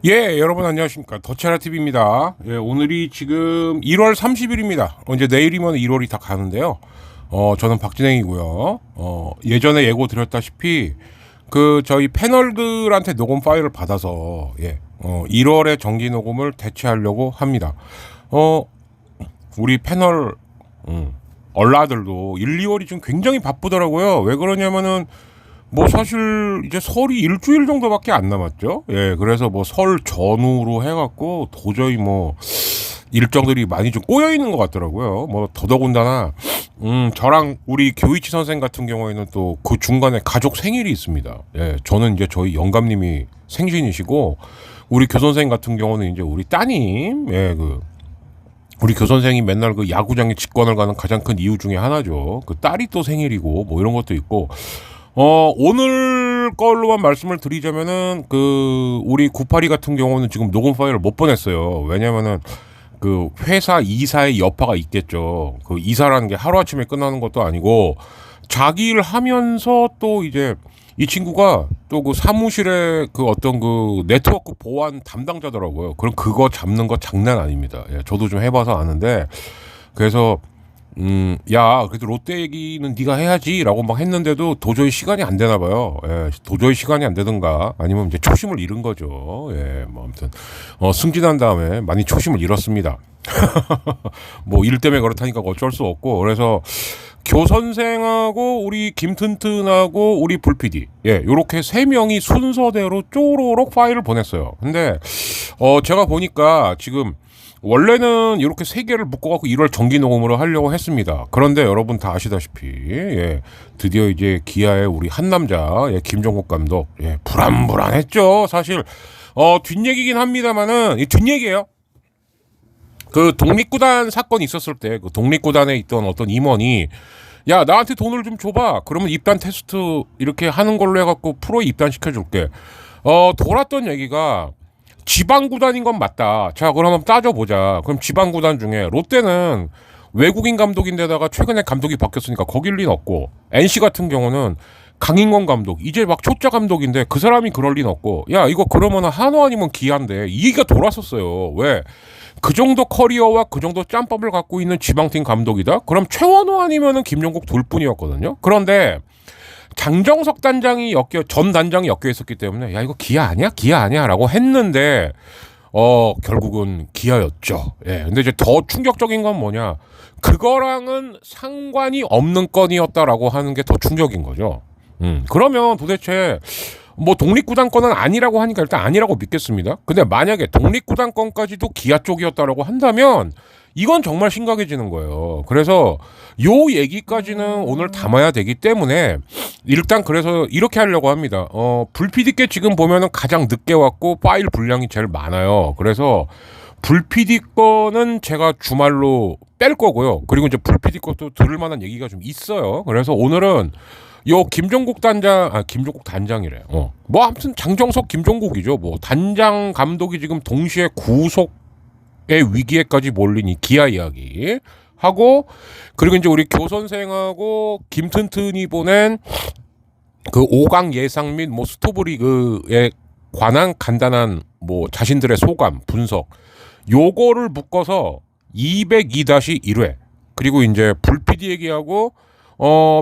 예, 여러분 안녕하십니까. 더체라TV입니다. 예, 오늘이 지금 1월 30일입니다. 이제 내일이면 1월이 다 가는데요. 저는 박진행이고요. 예전에 예고 드렸다시피, 저희 패널들한테 녹음 파일을 받아서, 1월에 정기 녹음을 대체하려고 합니다. 우리 패널, 얼라들도 1, 2월이 지금 굉장히 바쁘더라고요. 왜 그러냐면은, 사실 이제 설이 일주일 정도밖에 안 남았죠. 예, 그래서 설 전후로 해갖고 도저히 일정들이 많이 좀 꼬여 있는 것 같더라고요. 더더군다나 저랑 우리 교이치 선생 같은 경우에는 또 그 중간에 가족 생일이 있습니다. 예, 저는 이제 저희 영감님이 생신이시고 우리 교선생 같은 경우는 이제 우리 따님, 우리 교선생이 맨날 그 야구장에 직관을 가는 가장 큰 이유 중에 하나죠. 그 딸이 또 생일이고 이런 것도 있고. 오늘 걸로만 말씀을 드리자면은, 우리 982 같은 경우는 지금 녹음 파일을 못 보냈어요. 왜냐면은, 회사 이사의 여파가 있겠죠. 이사라는 게 하루아침에 끝나는 것도 아니고, 자기 일 하면서 또 이제, 이 친구가 또 사무실에 네트워크 보안 담당자더라고요. 그럼 그거 잡는 거 장난 아닙니다. 예, 저도 좀 해봐서 아는데, 그래서, 그래도 롯데 얘기는 네가 해야지라고 막 했는데도 도저히 시간이 안 되나 봐요. 예, 도저히 시간이 안 되든가 아니면 이제 초심을 잃은 거죠. 예, 아무튼 승진한 다음에 많이 초심을 잃었습니다. 일 때문에 그렇다니까 어쩔 수 없고. 그래서 교선생하고 우리 김튼튼하고 우리 불PD, 요렇게 세 명이 순서대로 쪼로록 파일을 보냈어요. 근데 제가 보니까 지금 원래는 이렇게 세 개를 묶어갖고 1월 정기 녹음으로 하려고 했습니다. 그런데 여러분 다 아시다시피, 드디어 이제 기아의 우리 한 남자, 김종국 감독, 불안했죠. 사실, 뒷얘기긴 합니다만은, 뒷얘기예요. 독립구단 사건이 있었을 때, 독립구단에 있던 어떤 임원이, 야, 나한테 돈을 좀 줘봐. 그러면 입단 테스트 이렇게 하는 걸로 해갖고 프로에 입단시켜줄게. 돌았던 얘기가, 지방구단인 건 맞다. 자, 그럼 한번 따져보자. 그럼 지방구단 중에 롯데는 외국인 감독인데다가 최근에 감독이 바뀌었으니까 거길 리는 없고, NC 같은 경우는 강인권 감독, 이제 막 초짜 감독인데 그 사람이 그럴 리는 없고, 야, 이거 그러면 한화 아니면 기아인데 이 얘기가 돌았었어요. 왜? 그 정도 커리어와 그 정도 짬밥을 갖고 있는 지방팀 감독이다? 그럼 최원호 아니면은 김종국 둘 뿐이었거든요. 그런데 장정석 단장이 전 단장이 엮여 있었기 때문에, 야, 이거 기아 아니야? 라고 했는데, 결국은 기아였죠. 예. 근데 이제 더 충격적인 건 뭐냐. 그거랑은 상관이 없는 건이었다라고 하는 게 더 충격인 거죠. 그러면 도대체, 독립구단 건은 아니라고 하니까 일단 아니라고 믿겠습니다. 근데 만약에 독립구단 건까지도 기아 쪽이었다라고 한다면, 이건 정말 심각해지는 거예요. 그래서 요 얘기까지는 오늘 담아야 되기 때문에 일단 그래서 이렇게 하려고 합니다. 불PD께 지금 보면은 가장 늦게 왔고 파일 분량이 제일 많아요. 그래서 불PD 거는 제가 주말로 뺄 거고요. 그리고 이제 불PD 것도 들을 만한 얘기가 좀 있어요. 그래서 오늘은 김종국 단장이래. 아무튼 장정석 김종국이죠. 단장 감독이 지금 동시에 구속의 위기에까지 몰린 이 기아 이야기 하고, 그리고 이제 우리 교선생하고 김튼튼이 보낸 5강 예상 및 스토브리그에 관한 간단한 자신들의 소감 분석, 요거를 묶어서 202-1회, 그리고 이제 불PD 얘기하고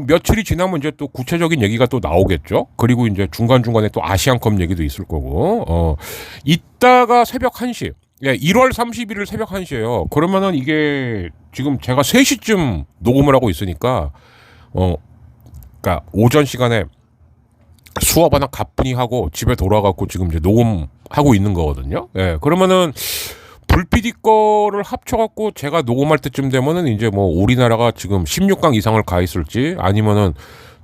며칠이 지나면 이제 또 구체적인 얘기가 또 나오겠죠. 그리고 이제 중간중간에 또 아시안컵 얘기도 있을 거고, 이따가 새벽 1시, 1월 31일 새벽 1시에요. 그러면은 이게 지금 제가 3시쯤 녹음을 하고 있으니까, 그러니까 오전 시간에 수업 하나 가뿐히 하고 집에 돌아가고 지금 이제 녹음하고 있는 거거든요. 그러면은 불PD 거를 합쳐갖고 제가 녹음할 때쯤 되면은 이제 우리나라가 지금 16강 이상을 가 있을지, 아니면은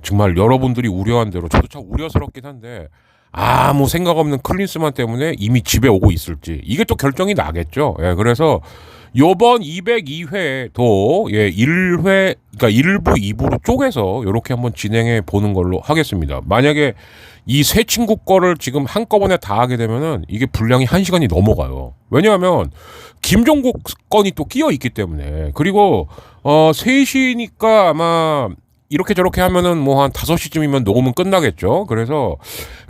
정말 여러분들이 우려한 대로, 저도 참 우려스럽긴 한데, 아무 생각 없는 클린스만 때문에 이미 집에 오고 있을지, 이게 또 결정이 나겠죠. 그래서 요번 202회도 1회, 그러니까 1부, 2부로 쪼개서 이렇게 한번 진행해 보는 걸로 하겠습니다. 만약에 이 세 친구 거를 지금 한꺼번에 다 하게 되면은 이게 분량이 1시간이 넘어가요. 왜냐하면 김종국 건이 또 끼어 있기 때문에. 그리고 3시니까 아마 이렇게 저렇게 하면은 뭐 한 5시쯤이면 녹음은 끝나겠죠. 그래서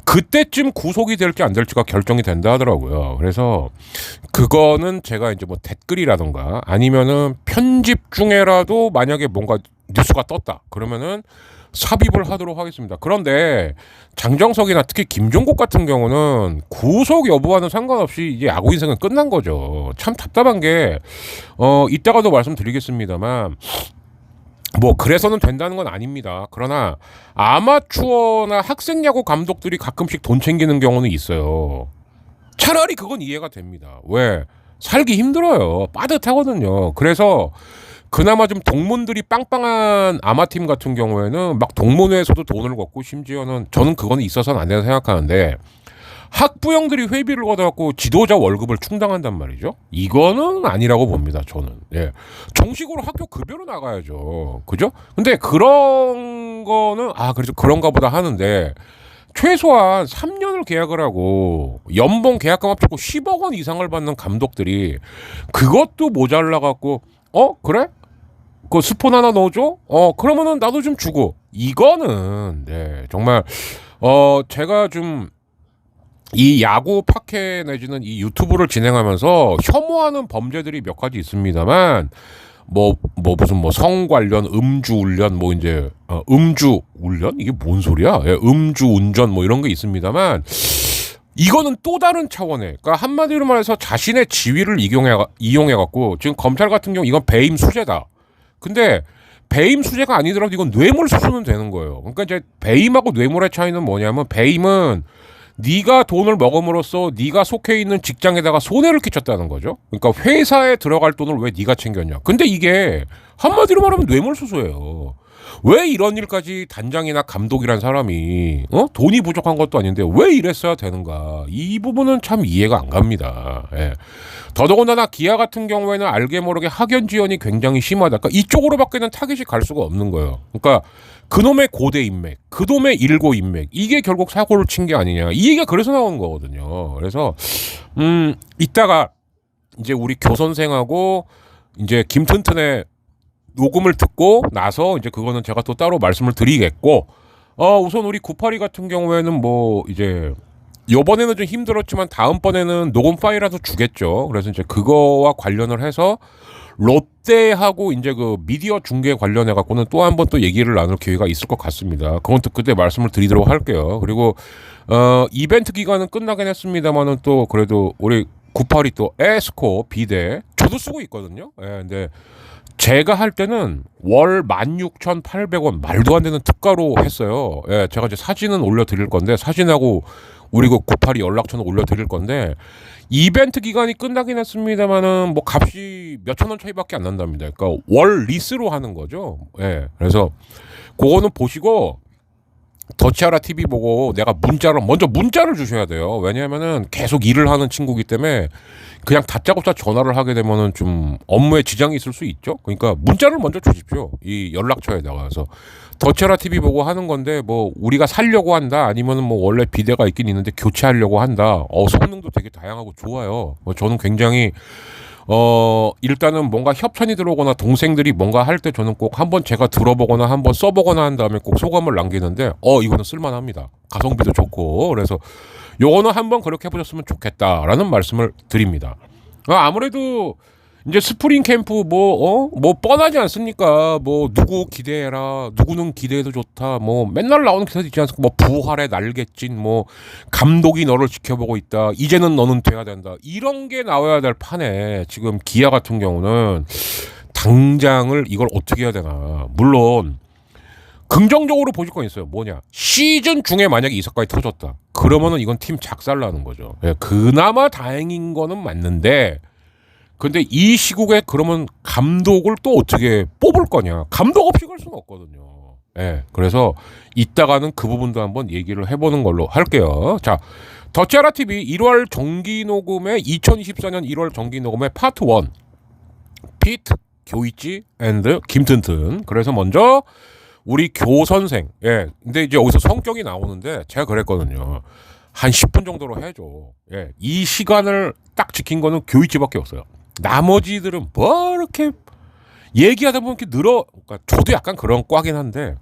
그때쯤 구속이 될지 안 될지가 결정이 된다 하더라고요. 그래서 그거는 제가 이제 뭐 댓글이라던가 아니면은 편집 중에라도 만약에 뭔가 뉴스가 떴다 그러면은 삽입을 하도록 하겠습니다. 그런데 장정석이나 특히 김종국 같은 경우는 구속 여부와는 상관없이 이제 야구 인생은 끝난 거죠. 참 답답한 게 이따가도 말씀드리겠습니다만 뭐 그래서는 된다는 건 아닙니다. 그러나 아마추어나 학생 야구 감독들이 가끔씩 돈 챙기는 경우는 있어요. 차라리 그건 이해가 됩니다. 왜? 살기 힘들어요. 빠듯하거든요. 그래서 그나마 좀 동문들이 빵빵한 아마팀 같은 경우에는 막 동문회에서도 돈을 걷고 심지어는 저는 그거는 있어서는 안 된다고 생각하는데 학부형들이 회비를 걷어갖고 지도자 월급을 충당한단 말이죠. 이거는 아니라고 봅니다. 저는. 예. 정식으로 학교 급여로 나가야죠. 그죠? 근데 그런 거는 그래서 그런가 보다 하는데 최소한 3년을 계약을 하고 연봉 계약금 합치고 10억 원 이상을 받는 감독들이 그것도 모자라 갖고 그래? 그 스폰 하나 넣어줘? 그러면은 나도 좀 주고. 이거는 네 정말 제가 좀 이 야구 팟캐 내지는 이 유튜브를 진행하면서 혐오하는 범죄들이 몇 가지 있습니다만 무슨 성 관련 음주 훈련 이제 음주 훈련 이게 뭔 소리야? 예, 음주 운전 이런 게 있습니다만 이거는 또 다른 차원의 그러니까 한마디로 말해서 자신의 지위를 이용해 갖고 지금 검찰 같은 경우 이건 배임 수재다. 근데 배임 수재가 아니더라도 이건 뇌물 수수는 되는 거예요. 그러니까 이제 배임하고 뇌물의 차이는 뭐냐면 배임은 네가 돈을 먹음으로써 네가 속해 있는 직장에다가 손해를 끼쳤다는 거죠. 그러니까 회사에 들어갈 돈을 왜 네가 챙겼냐. 근데 이게 한마디로 말하면 뇌물수수예요. 왜 이런 일까지 단장이나 감독이란 사람이 돈이 부족한 것도 아닌데 왜 이랬어야 되는가. 이 부분은 참 이해가 안 갑니다. 예. 더더군다나 기아 같은 경우에는 알게 모르게 학연 지연이 굉장히 심하다. 그러니까 이쪽으로밖에는 타깃이 갈 수가 없는 거예요. 그러니까 그놈의 고대 인맥, 그놈의 일고 인맥 이게 결국 사고를 친 게 아니냐. 이 얘기가 그래서 나오는 거거든요. 그래서 이따가 이제 우리 교선생하고 이제 김튼튼의 녹음을 듣고 나서 이제 그거는 제가 또 따로 말씀을 드리겠고 우선 우리 982 같은 경우에는 이제 요번에는 좀 힘들었지만 다음번에는 녹음 파일이라도 주겠죠. 그래서 이제 그거와 관련을 해서 롯데하고 이제 그 미디어 중계 관련해 갖고는 또 한 번 또 얘기를 나눌 기회가 있을 것 같습니다. 그건 또 그때 말씀을 드리도록 할게요. 그리고 이벤트 기간은 끝나긴 했습니다만은 또 그래도 우리 982 또 에스코 비대 저도 쓰고 있거든요. 예, 근데 제가 할 때는 월 16,800원 말도 안 되는 특가로 했어요. 예, 제가 이제 사진은 올려드릴 건데 사진하고 우리 그 982 연락처는 올려드릴 건데 이벤트 기간이 끝나긴 했습니다만은 값이 몇천 원 차이밖에 안 난답니다. 그러니까 월 리스로 하는 거죠. 예, 그래서 그거는 보시고 더치아라 TV 보고 내가 먼저 문자를 주셔야 돼요. 왜냐하면은 계속 일을 하는 친구기 때문에 그냥 다짜고짜 전화를 하게 되면은 좀 업무에 지장이 있을 수 있죠. 그러니까 문자를 먼저 주십시오. 이 연락처에다가. 그래서 더치아라 TV 보고 하는 건데 우리가 살려고 한다 아니면은 원래 비대가 있긴 있는데 교체하려고 한다. 성능도 되게 다양하고 좋아요. 저는 굉장히 일단은 뭔가 협찬이 들어오거나 동생들이 뭔가 할 때 저는 꼭 한번 제가 들어보거나 한번 써보거나 한 다음에 꼭 소감을 남기는데 이거는 쓸만합니다. 가성비도 좋고. 그래서 요거는 한번 그렇게 해보셨으면 좋겠다라는 말씀을 드립니다. 아무래도 이제 스프링 캠프 뻔하지 않습니까? 누구 기대해라, 누구는 기대해도 좋다, 맨날 나오는 기사도 있지 않습니까? 부활의 날갯짓, 감독이 너를 지켜보고 있다, 이제는 너는 돼야 된다, 이런 게 나와야 될 판에 지금 기아 같은 경우는 당장을 이걸 어떻게 해야 되나. 물론 긍정적으로 보실 건 있어요. 뭐냐, 시즌 중에 만약에 이 사건이 터졌다 그러면은 이건 팀 작살나는 거죠. 예, 그나마 다행인 거는 맞는데 근데 이 시국에 그러면 감독을 또 어떻게 뽑을 거냐. 감독 없이 갈 수는 없거든요. 예, 그래서 이따가는 그 부분도 한번 얘기를 해보는 걸로 할게요. 자, 더치아라 TV 1월 정기 녹음의 2024년 1월 정기 녹음의 파트 1 피트, 교이치 앤드 김튼튼. 그래서 먼저 우리 교선생. 예, 근데 이제 여기서 성격이 나오는데 제가 그랬거든요. 한 10분 정도로 해줘. 예, 이 시간을 딱 지킨 거는 교이치밖에 없어요. 나머지들은 이렇게 얘기하다 보면 이렇게 그러니까 저도 약간 그런 과긴 한데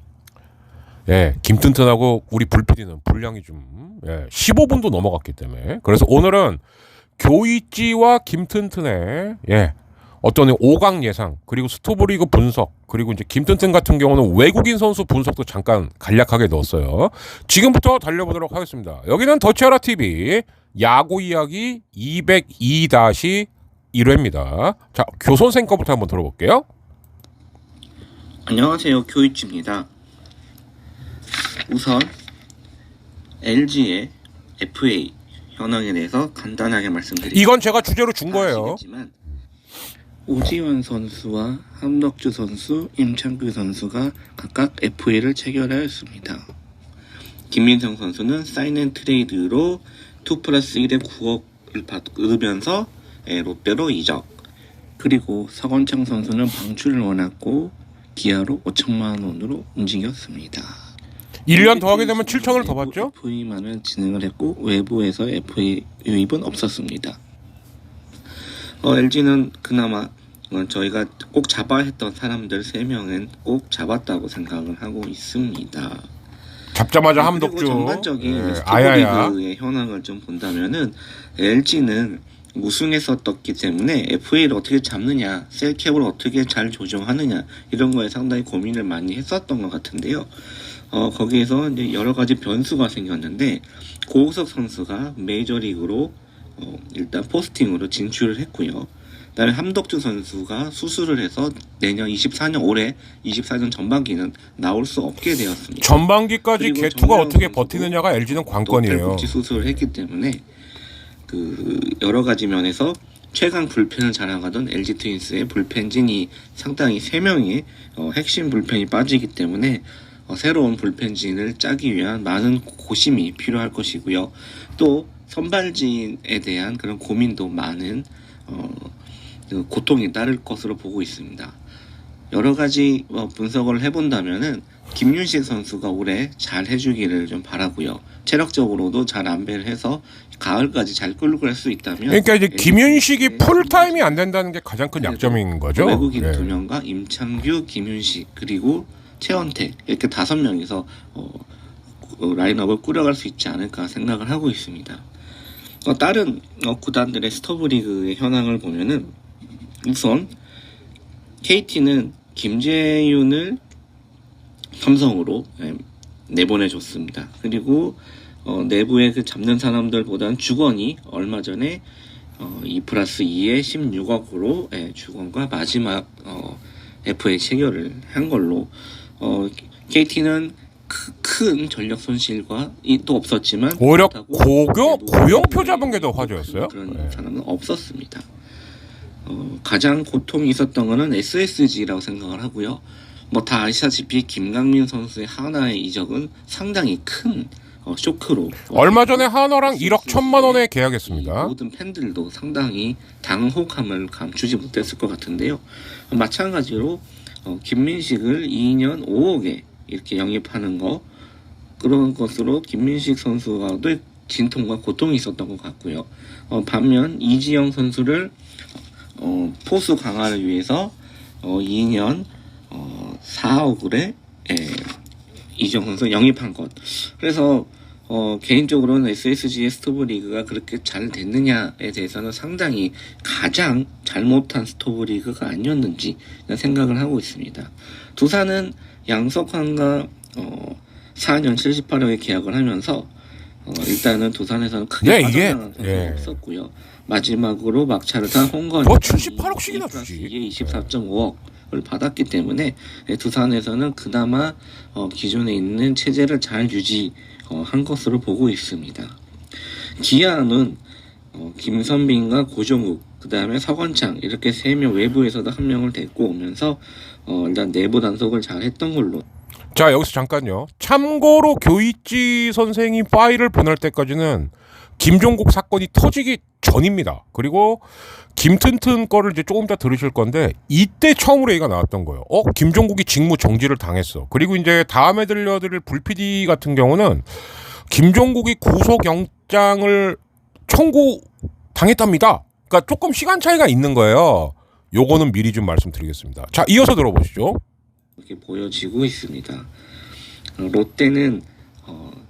예, 김튼튼하고 우리 불PD는 분량이 좀 15분도 넘어갔기 때문에 그래서 오늘은 교이찌와 김튼튼의 어떤 5강 예상 그리고 스토브리그 분석 그리고 이제 김튼튼 같은 경우는 외국인 선수 분석도 잠깐 간략하게 넣었어요. 지금부터 달려보도록 하겠습니다. 여기는 더치아라 TV 야구 이야기 202-1회입니다. 자, 교선생 거부터 한번 들어볼게요. 안녕하세요, 교이찌입니다. 우선 LG의 FA 현황에 대해서 간단하게 말씀드리겠습니다. 이건 제가 주제로 준 거예요. 아시겠지만 오지환 선수와 함덕주 선수, 임창규 선수가 각각 FA를 체결하였습니다. 김민성 선수는 사인앤트레이드로 2+1에 9억을 받으면서 롯데로 이적. 그리고 서건창 선수는 방출을 원했고 기아로 5천만 원으로 움직였습니다. 1년 더 하게 되면 7천을 더 받죠? FA만을 진행을 했고 외부에서 FA 유입은 없었습니다. LG는 그나마 저희가 꼭 잡아야 했던 사람들 3명은 꼭 잡았다고 생각을 하고 있습니다. 잡자마자 함덕주. 그리고 전반적인 스토브리그의 현황을 좀 본다면은 LG는 우승했었기 때문에 FA를 어떻게 잡느냐, 셀캡을 어떻게 잘 조정하느냐 이런 거에 상당히 고민을 많이 했었던 것 같은데요. 거기에서 이제 여러 가지 변수가 생겼는데 고우석 선수가 메이저리그로 일단 포스팅으로 진출을 했고요. 그다음에 함덕주 선수가 수술을 해서 내년 24년 올해 24년 전반기는 나올 수 없게 되었습니다. 전반기까지 개투가 어떻게 버티느냐가 LG는 관건이에요. 팔꿈치 수술을 했기 때문에 그 여러 가지 면에서 최강 불펜을 자랑하던 LG 트윈스의 불펜진이 상당히 3명의 핵심 불펜이 빠지기 때문에 새로운 불펜진을 짜기 위한 많은 고심이 필요할 것이고요. 또 선발진에 대한 그런 고민도 많은 고통이 따를 것으로 보고 있습니다. 여러 가지 분석을 해본다면은 김윤식 선수가 올해 잘 해주기를 좀 바라고요. 체력적으로도 잘 안배를 해서 가을까지 잘 끌고 갈 수 있다면. 그러니까 이제 김윤식이 풀타임이 안 된다는 게 가장 큰 약점인 거죠. 외국인 2명과 임창규, 김윤식 그리고 최원택 이렇게 5명이서 라인업을 꾸려갈 수 있지 않을까 생각을 하고 있습니다. 다른 구단들의 스토브리그의 현황을 보면은 우선 KT는 김재윤을 삼성으로 내보내줬습니다. 그리고 내부에 그 잡는 사람들보다는 주건이 얼마 전에 2+2에 16억으로 주건과 마지막 FA 체결을 한 걸로 KT는 큰 전력 손실과 또 없었지만 오히려 고용표 잡은 게 더 화제였어요. 그런 사람은 없었습니다. 가장 고통이 있었던 거는 SSG라고 생각을 하고요. 뭐 다 아시다시피 김강민 선수의 하나의 이적은 상당히 큰 쇼크로 얼마 전에 한화랑 1억 1천만 원에 계약했습니다. 모든 팬들도 상당히 당혹함을 감추지 못했을 것 같은데요. 마찬가지로 김민식을 2년 5억에 이렇게 영입하는 거 그런 것으로 김민식 선수와도 진통과 고통이 있었던 것 같고요. 반면 이지영 선수를 포수 강화를 위해서 2년 4억에 이지영 선수 영입한 것. 그래서 개인적으로는 SSG의 스토브리그가 그렇게 잘 됐느냐에 대해서는 상당히 가장 잘못한 스토브리그가 아니었는지 생각을 하고 있습니다. 두산은 양석환과 4년 78억에 계약을 하면서 일단은 두산에서는 크게 빠져나간 선수가 없었고요. 마지막으로 막차를 탄 홍건이 78억씩이나 주지. 24.5억을 받았기 때문에 두산에서는 그나마 기존에 있는 체제를 잘 유지한 것으로 보고 있습니다. 기아는 김선빈과 고종욱 그 다음에 서건창 이렇게 3명 외부에서도 1명을 데리고 오면서 일단 내부 단속을 잘 했던 걸로. 자, 여기서 잠깐요. 참고로 교이찌 선생이 파일을 보낼 때까지는 김종국 사건이 터지기 전입니다. 그리고 김튼튼 거를 이제 조금 이따 들으실 건데 이때 처음으로 얘기가 나왔던 거예요. 김종국이 직무 정지를 당했어. 그리고 이제 다음에 들려드릴 불PD 같은 경우는 김종국이 구속영장을 청구 당했답니다. 그러니까 조금 시간 차이가 있는 거예요. 요거는 미리 좀 말씀드리겠습니다. 자, 이어서 들어보시죠. 이렇게 보여지고 있습니다. 롯데는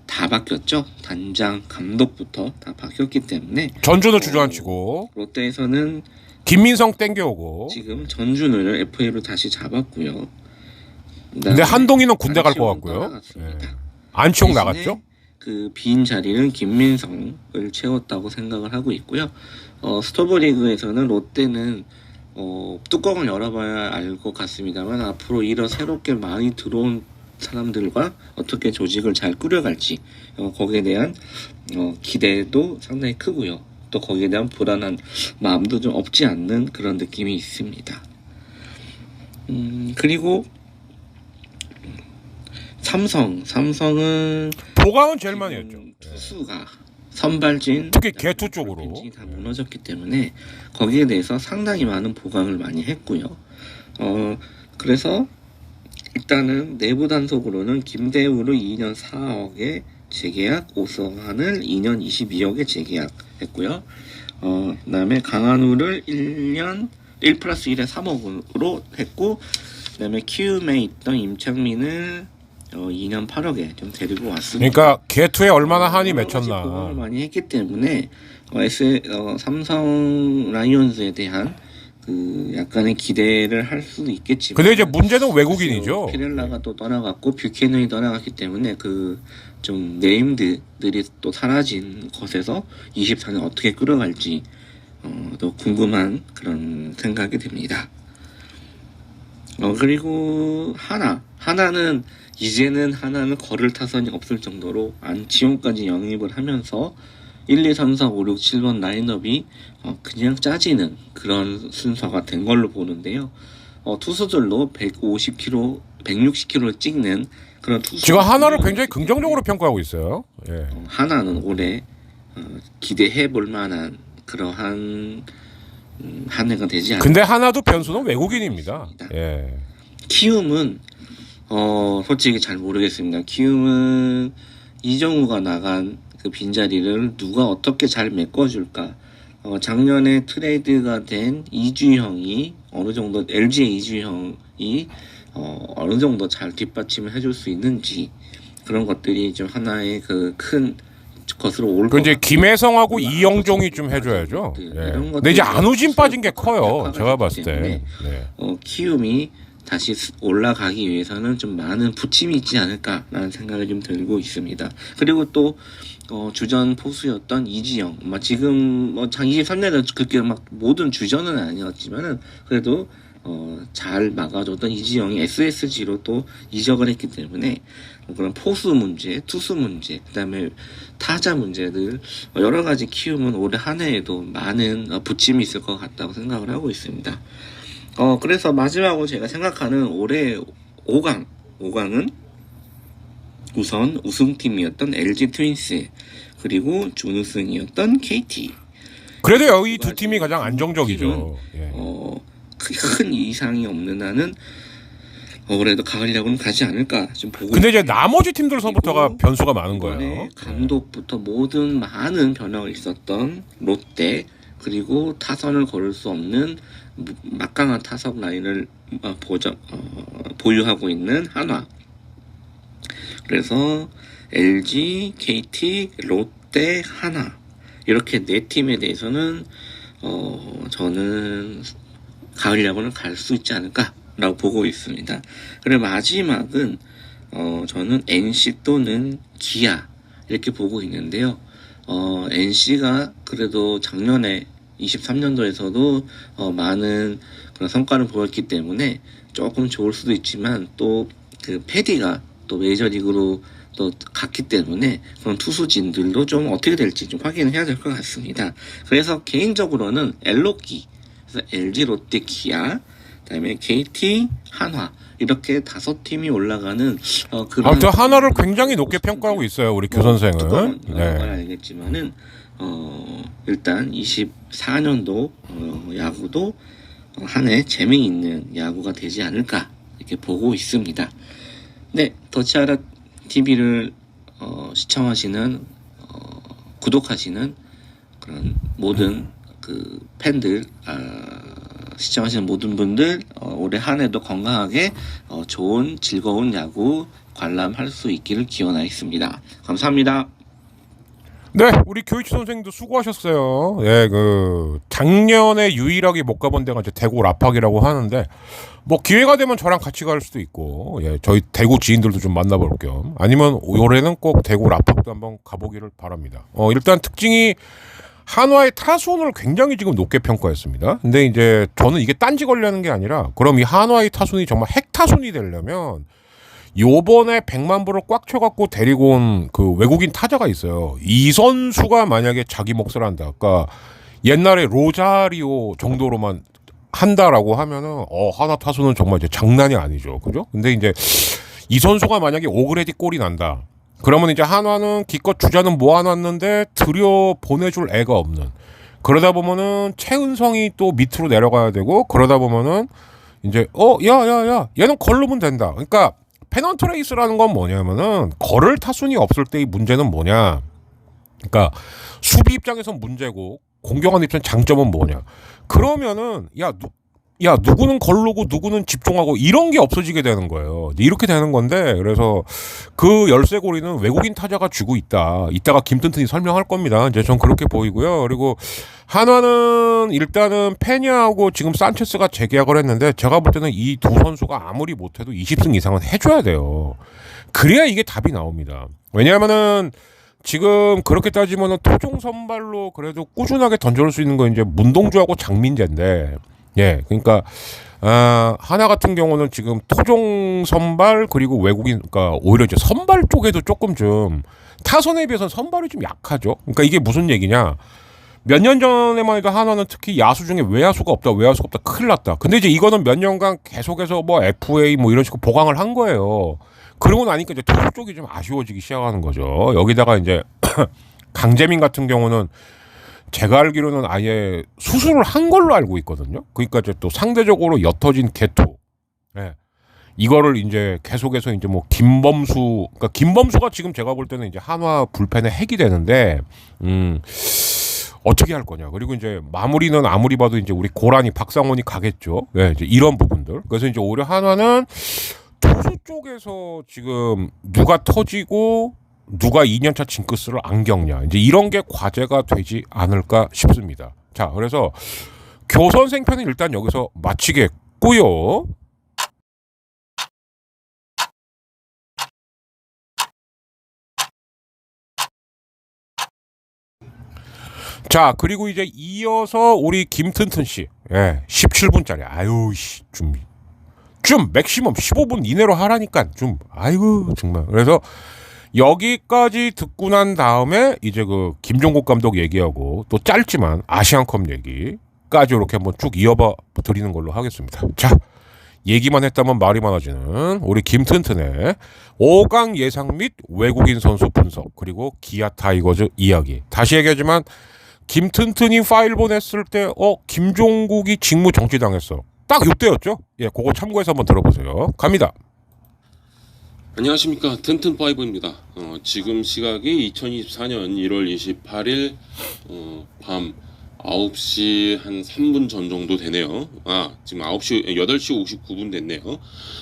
다 바뀌었죠. 단장, 감독부터 다 바뀌었기 때문에 전준우 주저앉히고 롯데에서는 김민성 땡겨오고. 지금 전준우를 FA로 다시 잡았고요. 근데 한동희는 군대 갈 것 같고요. 나갔습니다. 안치홍 대신에 나갔죠? 그 빈 자리는 김민성을 채웠다고 생각을 하고 있고요. 스토브리그에서는 롯데는 뚜껑을 열어봐야 알 것 같습니다만 앞으로 이런 새롭게 많이 들어온 사람들과 어떻게 조직을 잘 꾸려갈지 거기에 대한 기대도 상당히 크고요. 또 거기에 대한 불안한 마음도 좀 없지 않는 그런 느낌이 있습니다. 그리고 삼성은 보강은 제일 많이 했죠. 투수가 선발진 특히 개투 쪽으로 벤칭이 다 무너졌기 때문에 거기에 대해서 상당히 많은 보강을 많이 했고요. 그래서 일단은 내부 단속으로는 김대우를 2년 4억에 재계약, 오성환을 2년 22억에 재계약했고요. 그다음에 강한우를 1년 1+1에 3억으로 했고, 그다음에 키움에 있던 임창민을 2년 8억에 좀 데리고 왔습니다. 그러니까 개투에 얼마나 한이 맺혔나. 보강을 많이 했기 때문에 삼성 라이온즈에 대한 그 약간의 기대를 할 수도 있겠지만. 근데 이제 문제는 외국인이죠. 피렐라가 또 떠나갔고 뷰캐넌이 떠나갔기 때문에 그 좀 네임드들이 또 사라진 것에서 24년 어떻게 끌어갈지 또 궁금한 그런 생각이 듭니다. 그리고 하나는 이제는 거를 타선이 없을 정도로 안치홍까지 영입을 하면서 1, 2, 3, 4, 5, 6, 7번 라인업이 그냥 짜지는 그런 순서가 된 걸로 보는데요. 투수들도 150km, 160km를 찍는 그런 투수. 지금 하나를 굉장히 긍정적으로 평가하고 있어요. 예. 하나는 올해 기대해 볼 만한 그러한 한 해가 되지 않을까. 근데 하나도 변수는 외국인입니다. 예. 키움은 솔직히 잘 모르겠습니다. 키움은 이정우가 나간 그 빈자리를 누가 어떻게 잘 메꿔줄까. 작년에 트레이드가 된 이주형이 어느 정도 LG의 이주형이 어느 정도 잘 뒷받침을 해줄 수 있는지 그런 것들이 좀 하나의 그 큰 것으로 올 것 그 이제 같아요. 김혜성하고 이영종이 좀 해줘야죠. 예. 근데 이제 안우진 빠진 게 커요. 제가 봤을 때. 네. 키움이 다시 올라가기 위해서는 좀 많은 부침이 있지 않을까라는 생각이 좀 들고 있습니다. 그리고 또 주전 포수였던 이지영, 지금 23년에 그렇게 막 모든 주전은 아니었지만은 그래도 잘 막아줬던 이지영이 SSG로 또 이적을 했기 때문에 그런 포수 문제, 투수 문제, 그다음에 타자 문제들 여러 가지 키움은 올해 한 해에도 많은 부침이 있을 것 같다고 생각을 하고 있습니다. 그래서 마지막으로 제가 생각하는 올해 5강은 우선 우승팀이었던 LG 트윈스 그리고 준우승이었던 KT. 그래도 여기 두 팀이 가장 안정적이죠. 예. 큰 이상이 없는 한은 올해도 가을 야구는 가지 않을까 좀 보고. 근데 이제 나머지 팀들서부터가 변수가 많은 거예요. 감독부터 모든 많은 변화가 있었던 롯데 그리고 타선을 걸을 수 없는 막강한 타석 라인을 보유하고 있는 한화. 그래서 LG, KT, 롯데, 한화 이렇게 네 팀에 대해서는 저는 가을 야구는 갈 수 있지 않을까라고 보고 있습니다. 그리고 마지막은 저는 NC 또는 기아 이렇게 보고 있는데요. NC가 그래도 작년에 23년도에서도 많은 그런 성과를 보였기 때문에 조금 좋을 수도 있지만 또 그 패디가 또 메이저리그로 또 갔기 때문에 그런 투수진들도 좀 어떻게 될지 좀 확인을 해야 될 것 같습니다. 그래서 개인적으로는 엘로키, 그래서 LG, 롯데, 기아, 그다음에 KT, 한화 이렇게 5팀이 올라가는 아무튼 하나를 굉장히 높게 평가하고 있어요, 우리 교 선생은. 네. 알겠지만은 일단 24년도 야구도 한 해 재미있는 야구가 되지 않을까 이렇게 보고 있습니다. 네, 더치아라 TV를 시청하시는 구독하시는 그런 모든 그 팬들 시청하시는 모든 분들 올해 한 해도 건강하게 좋은 즐거운 야구 관람할 수 있기를 기원하겠습니다. 감사합니다. 네, 우리 교이치 선생님도 수고하셨어요. 예, 작년에 유일하게 못 가본 데가 이제 대구 라팍이라고 하는데, 뭐 기회가 되면 저랑 같이 갈 수도 있고, 예, 저희 대구 지인들도 좀 만나볼 겸, 아니면 올해는 꼭 대구 라팍도 한번 가보기를 바랍니다. 일단 특징이 한화의 타순을 굉장히 지금 높게 평가했습니다. 근데 이제 저는 이게 딴지 걸려는 게 아니라, 그럼 이 한화의 타순이 정말 핵타순이 되려면 요번에 100만 불을 꽉 쳐갖고 데리고 온 그 외국인 타자가 있어요. 이 선수가 만약에 자기 몫을 한다. 그러니까 옛날에 로자리오 정도로만 한다라고 하면은 하나 타수는 정말 이제 장난이 아니죠. 그죠? 근데 이제 이 선수가 만약에 오그레디 골이 난다. 그러면 이제 한화는 기껏 주자는 모아놨는데 들여 보내줄 애가 없는. 그러다 보면은 최은성이 또 밑으로 내려가야 되고, 그러다 보면은 이제 야야야 얘는 걸르면 된다. 그러니까 페넌트 레이스라는 건 뭐냐면은 걸을 타순이 없을 때의 문제는 뭐냐. 그러니까 수비 입장에선 문제고 공격하는 입장 장점은 뭐냐. 그러면은 누구는 걸르고 누구는 집중하고 이런 게 없어지게 되는 거예요. 이렇게 되는 건데, 그래서 그 열쇠고리는 외국인 타자가 쥐고 있다. 이따가 김튼튼이 설명할 겁니다. 이제 전 그렇게 보이고요. 그리고 한화는 일단은 페냐하고 지금 산체스가 재계약을 했는데, 제가 볼 때는 이 두 선수가 아무리 못해도 20승 이상은 해줘야 돼요. 그래야 이게 답이 나옵니다. 왜냐하면은 지금 그렇게 따지면은 토종 선발로 그래도 꾸준하게 던져줄 수 있는 건 이제 문동주하고 장민재인데, 예, 그러니까 하나 같은 경우는 지금 토종 선발 그리고 외국인, 그러니까 오히려 이제 선발 쪽에도 조금 좀 타선에 비해서는 선발이 좀 약하죠. 그러니까 이게 무슨 얘기냐? 몇 년 전에만 해도 한화는 특히 야수 중에 외야수가 없다, 큰일 났다. 근데 이제 이거는 몇 년간 계속해서 뭐 FA 뭐 이런 식으로 보강을 한 거예요. 그러고 나니까 이제 투수 쪽이 좀 아쉬워지기 시작하는 거죠. 여기다가 이제 강재민 같은 경우는 제가 알기로는 아예 수술을 한 걸로 알고 있거든요. 그러니까 이제 또 상대적으로 옅어진 개투. 예. 이거를 이제 계속해서 이제 뭐 그러니까 김범수가 지금 제가 볼 때는 이제 한화 불펜의 핵이 되는데, 어떻게 할 거냐. 그리고 이제 마무리는 아무리 봐도 이제 우리 고라니 박상원이 가겠죠. 예, 이제 이런 부분들. 그래서 이제 오히려 한화는 투수 쪽에서 지금 누가 터지고 누가 2년차 징크스를 안 겪냐, 이제 이런 게 과제가 되지 않을까 싶습니다. 자, 그래서 교선 생편은 일단 여기서 마치겠고요. 자, 그리고 이제 이어서 우리 김튼튼 씨, 예, 17분짜리, 좀 맥시멈 15분 이내로 하라니까 좀, 정말. 그래서 여기까지 듣고 난 다음에 이제 그 김종국 감독 얘기하고 또 짧지만 아시안컵 얘기까지 이렇게 한번 쭉 이어봐 드리는 걸로 하겠습니다. 자, 얘기만 했다면 말이 많아지는 우리 김튼튼의 5강 예상 및 외국인 선수 분석, 그리고 기아 타이거즈 이야기. 다시 얘기하지만 김튼튼이 파일 보냈을 때 김종국이 직무 정지당했어. 딱 이때였죠. 예, 그거 참고해서 한번 들어보세요. 갑니다. 안녕하십니까, 튼튼파이브입니다. 지금 시각이 2024년 1월 28일 밤 9시 한 3분 전 정도 되네요. 지금 8시 59분 됐네요.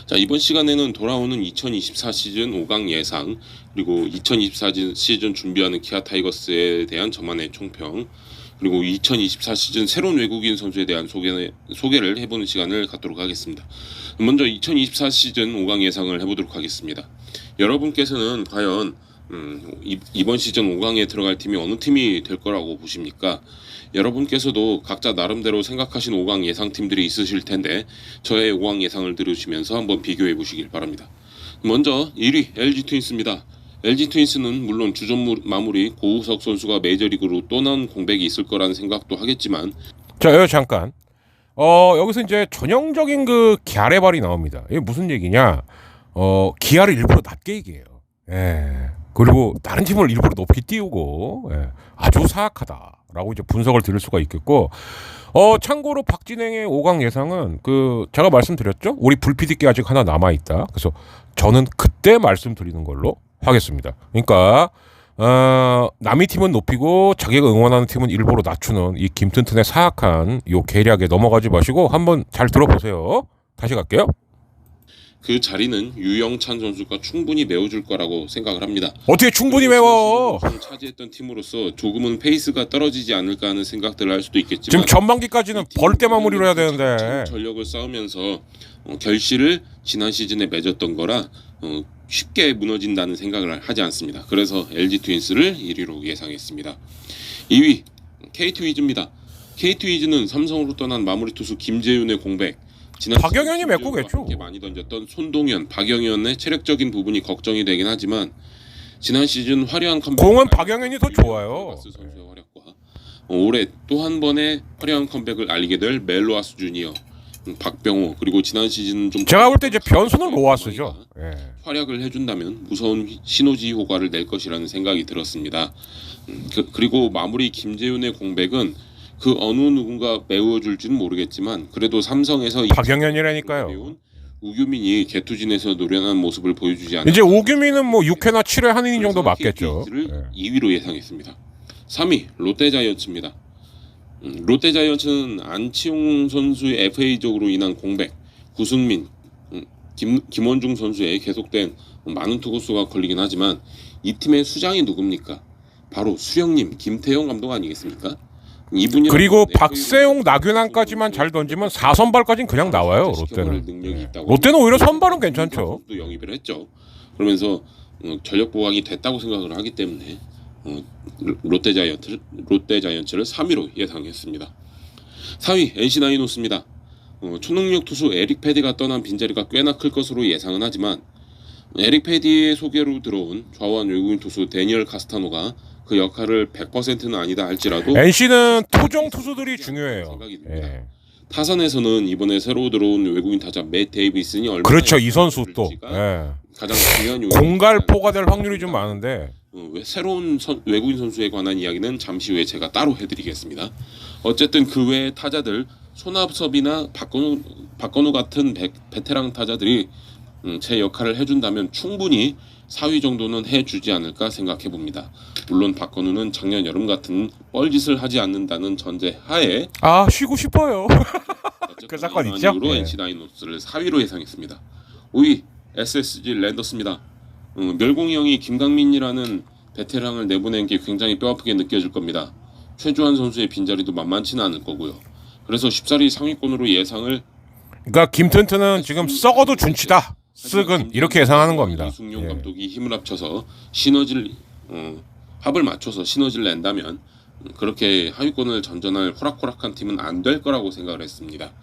자, 이번 시간에는 돌아오는 2024 시즌 5강 예상, 그리고 2024 시즌 준비하는 기아 타이거스에 대한 저만의 총평, 그리고 2024 시즌 새로운 외국인 선수에 대한 소개를 해보는 시간을 갖도록 하겠습니다. 먼저 2024 시즌 5강 예상을 해보도록 하겠습니다. 여러분께서는 과연 이번 시즌 5강에 들어갈 팀이 어느 팀이 될 거라고 보십니까? 여러분께서도 각자 나름대로 생각하신 5강 예상팀들이 있으실 텐데, 저의 5강 예상을 들으시면서 한번 비교해 보시길 바랍니다. 먼저 1위 LG 트윈스입니다. LG 트윈스는 물론 주전 마무리 고우석 선수가 메이저리그로 또 나온 공백이 있을 거라는 생각도 하겠지만, 자, 여기 잠깐. 여기서 이제 전형적인 그 갸레발이 나옵니다. 이게 무슨 얘기냐? 기아를 일부러 낮게 얘기해요. 예. 그리고 다른 팀을 일부러 높이 띄우고, 예, 아주 사악하다라고 이제 분석을 드릴 수가 있겠고, 참고로 박진행의 5강 예상은 제가 말씀드렸죠? 우리 불PD께 아직 하나 남아 있다. 그래서 저는 그때 말씀드리는 걸로 하겠습니다. 그러니까 남의 팀은 높이고 자기가 응원하는 팀은 일부러 낮추는 이 김튼튼의 사악한 요 계략에 넘어가지 마시고 한번 잘 들어보세요. 다시 갈게요. 그 자리는 유영찬 선수가 충분히 메워줄 거라고 생각을 합니다. 어떻게 충분히 메워? 차지했던 팀으로서 조금은 페이스가 떨어지지 않을까 하는 생각들을 할 수도 있겠지만 지금 전반기까지는 벌떼 마무리로 해야 되는데 전력을 쌓으면서 결실을 지난 시즌에 맺었던 거라 쉽게 무너진다는 생각을 하지 않습니다. 그래서 LG 트윈스를 1위로 예상했습니다. 2위 KT 위즈입니다. KT 위즈는 삼성으로 떠난 마무리 투수 김재윤의 공백, 지난 박영현이 메꾸겠죠. 함께 많이 던졌던 손동현, 박영현의 체력적인 부분이 걱정이 되긴 하지만 지난 시즌 화려한 컴백 공은 박영현이 더 좋아요. 선수의 활약과 올해 또 한 번의 화려한 컴백을 알리게 될 멜로아스 주니어, 박병호, 그리고 지난 시즌 좀 제가 볼 때 이제 변수는 로하스죠. 예. 활약을 해준다면 무서운 시너지 효과를 낼 것이라는 생각이 들었습니다. 그리고 마무리 김재윤의 공백은 그 어느 누군가 메워줄지는 모르겠지만 그래도 삼성에서 박영현이라니까요. 우규민이 개투진에서 노련한 모습을 보여주지 않았 이제 오규민은 뭐 6회나 7회 한 이닝 정도 맞겠죠. 를 예. 2위로 예상했습니다. 3위 롯데자이언츠입니다. 롯데자이언츠는 안치홍 선수의 FA적으로 인한 공백, 구승민, 김원중 선수의 계속된 많은 투구수가 걸리긴 하지만 이 팀의 수장이 누굽니까? 바로 수령님 김태형 감독 아니겠습니까? 이분이 그리고 박세용, 나균환까지만 잘 던지면 4선발까지는 그냥 나와요. 롯데는. 롯데는 오히려 선발은 괜찮죠. 또 영입을 했죠. 그러면서 전력 보강이 됐다고 생각을 하기 때문에 롯데자이언츠를 3위로 예상했습니다. 4위 NC 다이노스입니다. 초능력 투수 에릭 패디가 떠난 빈자리가 꽤나 클 것으로 예상은 하지만 에릭 패디의 소개로 들어온 좌완 외국인 투수 데니얼 카스타노가 그 역할을 100%는 아니다 할지라도 NC는 토종 투수들이 중요해요. 예. 타선에서는 이번에 새로 들어온 외국인 타자 맷 데이비슨이 얼마나 그렇죠. 이 선수 또 예. 가장 중요한 공갈포가 될 확률이 좀 많은데 새로운 외국인 선수에 관한 이야기는 잠시 후에 제가 따로 해드리겠습니다. 어쨌든 그 외의 타자들 손아섭이나 박건우 같은 베테랑 타자들이 제 역할을 해준다면 충분히 4위 정도는 해주지 않을까 생각해 봅니다. 물론 박건우는 작년 여름 같은 뻘짓을 하지 않는다는 전제 하에 쉬고 싶어요. 그 사건 있죠? 이후로 NC 다이노스를 4위로 예상했습니다. 5위 SSG 랜더스입니다. 멸공이 형이 김강민이라는 베테랑을 내보낸 게 굉장히 뼈아프게 느껴질 겁니다. 최주환 선수의 빈자리도 만만치는 않을 거고요. 그래서 쉽사리 상위권으로 예상을 그러니까 김튼튼은 지금 썩어도 준치다. 쓱은 이렇게 예상하는 겁니다. 이승용 감독이 힘을 합쳐서 시너지를 합을 맞춰서 시너지를 낸다면 그렇게 하위권을 전전할 호락호락한 팀은 안 될 거라고 생각을 했습니다.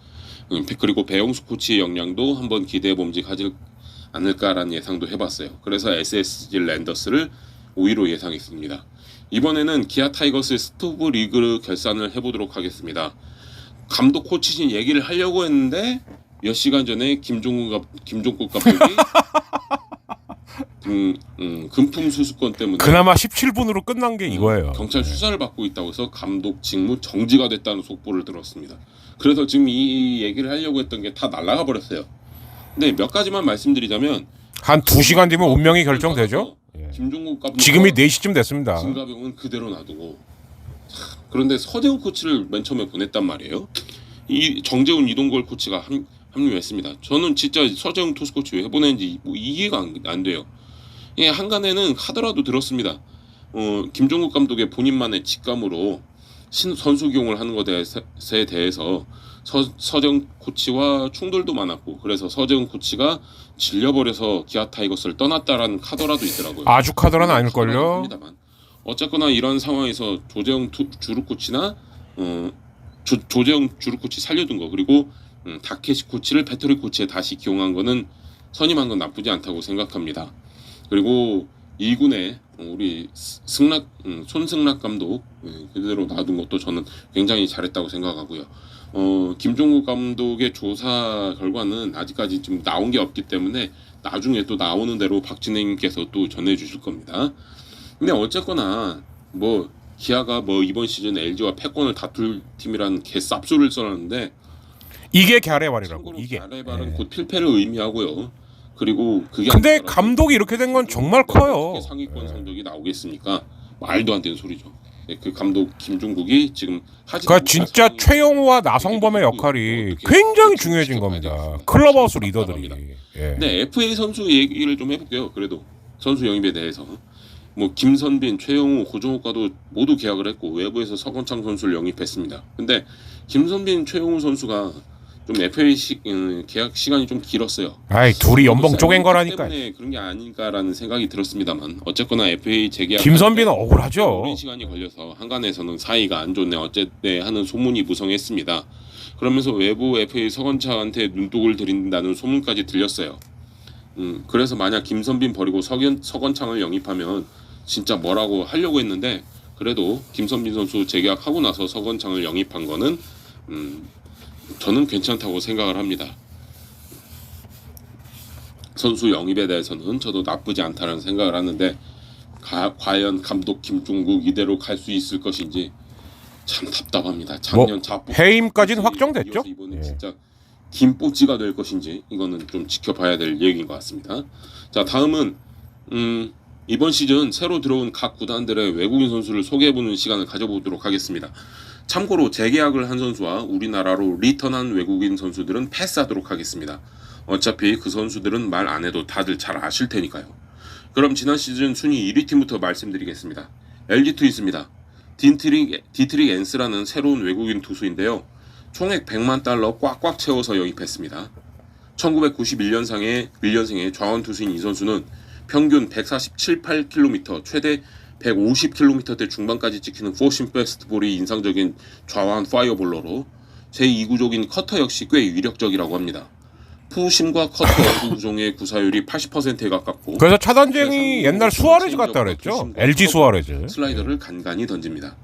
그리고 배영수 코치의 역량도 한번 기대해 봄직하지 않을까라는 예상도 해봤어요. 그래서 SSG 랜더스를 5위로 예상했습니다. 이번에는 기아 타이거스의 스토브 리그 결산을 해보도록 하겠습니다. 감독 코치진 얘기를 하려고 했는데 몇 시간 전에 김종국 감독이 금품 수수권 때문에 그나마 17분으로 끝난 게 이거예요. 경찰 수사를 받고 있다고 해서 감독 직무 정지가 됐다는 속보를 들었습니다. 그래서 지금 이 얘기를 하려고 했던 게 다 날아가 버렸어요. 근데 몇 가지만 말씀드리자면 한 2시간 뒤면 운명이 결정되죠. 김종국 감독 지금이 4시쯤 됐습니다. 진가병은 그대로 놔두고 그런데 서재훈 코치를 맨 처음에 보냈단 말이에요. 이 정재훈 이동걸 코치가 합류했습니다. 저는 진짜 서재훈 투수 코치 왜 보냈는지 이해가 안 돼요. 예, 한간에는 하더라도 들었습니다. 김종국 감독의 본인만의 직감으로 선수 기용을 하는 것에 대해서 서재훈 코치와 충돌도 많았고 그래서 서재훈 코치가 질려버려서 기아 타이거스를 떠났다라는 카더라도 있더라고요. 아주 카더라는 아닐걸요. 어쨌거나 이런 상황에서 조재영 주루 코치나 조재영 주루 코치 살려둔 거 그리고 다케시 코치를 패트릭 코치에 다시 기용한 거는 선임한 건 나쁘지 않다고 생각합니다. 그리고 2군에 우리 손승락 감독 그대로 놔둔 것도 저는 굉장히 잘했다고 생각하고요. 김종국 감독의 조사 결과는 아직까지 좀 나온 게 없기 때문에 나중에 또 나오는 대로 박진행님께서 또 전해주실 겁니다. 근데 어쨌거나 뭐 기아가 뭐 이번 시즌 LG와 패권을 다툴 팀이라는 개 쌉소리를 써놨는데 이게 갸레발이라고. 참고로 이게. 갸레발은 곧 필패를 의미하고요. 그리고 그게 근데 아니더라도 감독이 이렇게 된 건 정말 커요. 어떻게 상위권 성적이 나오겠습니까? 말도 안 되는 소리죠. 네, 그 감독 김종국이 지금 하지 그러니까 진짜 최영우와 나성범의 역할이 굉장히 중요해진 겁니다. 클럽하우스 리더들이. 예. 네, FA 선수 얘기를 좀 해볼게요. 그래도 선수 영입에 대해서 뭐 김선빈, 최영우, 고종욱과도 모두 계약을 했고 외부에서 서건창 선수를 영입했습니다. 근데 김선빈, 최영우 선수가 좀 FA 계약 시간이 좀 길었어요. 아이 둘이 연봉 쪼갠 거라니까. 때문에 그런 게 아닐까라는 생각이 들었습니다만 어쨌거나 FA 재계약 김선빈은 억울하죠. 오랜 시간이 걸려서 한간에서는 사이가 안 좋네 어쨌네 하는 소문이 무성했습니다. 그러면서 외부 FA 서건창한테 눈독을 들인다는 소문까지 들렸어요. 그래서 만약 김선빈 버리고 서건창을 영입하면 진짜 뭐라고 하려고 했는데 그래도 김선빈 선수 재계약하고 나서 서건창을 영입한 거는 저는 괜찮다고 생각을 합니다. 선수 영입에 대해서는 저도 나쁘지 않다는 생각을 하는데 과연 감독 김종국 이대로 갈 수 있을 것인지 참 답답합니다. 작년 자폭 해임까지는 확정됐죠? 이번에 예. 진짜 김뽀찌가 될 것인지 이거는 좀 지켜봐야 될 얘기인 것 같습니다. 자 다음은 이번 시즌 새로 들어온 각 구단들의 외국인 선수를 소개해보는 시간을 가져보도록 하겠습니다. 참고로 재계약을 한 선수와 우리나라로 리턴한 외국인 선수들은 패스하도록 하겠습니다. 어차피 그 선수들은 말 안 해도 다들 잘 아실 테니까요. 그럼 지난 시즌 순위 1위 팀부터 말씀드리겠습니다. LG 트윈스입니다. 디트릭 엔스라는 새로운 외국인 투수인데요. 총액 100만 달러 꽉꽉 채워서 영입했습니다. 1991년생의 좌완 투수인 이 선수는 평균 147.8km, 최대 150km대 중반까지 찍히는 포심 패스트볼이 인상적인 좌완 파이어볼러로 제2구종인 커터 역시 꽤 위력적이라고 합니다. 푸심과 커터 두 구종의 구사율이 80%에 가깝고 그래서 차단쟁이 옛날 수아레즈 같다 그랬죠. LG 수아레즈. 슬라이더를 간간히 던집니다.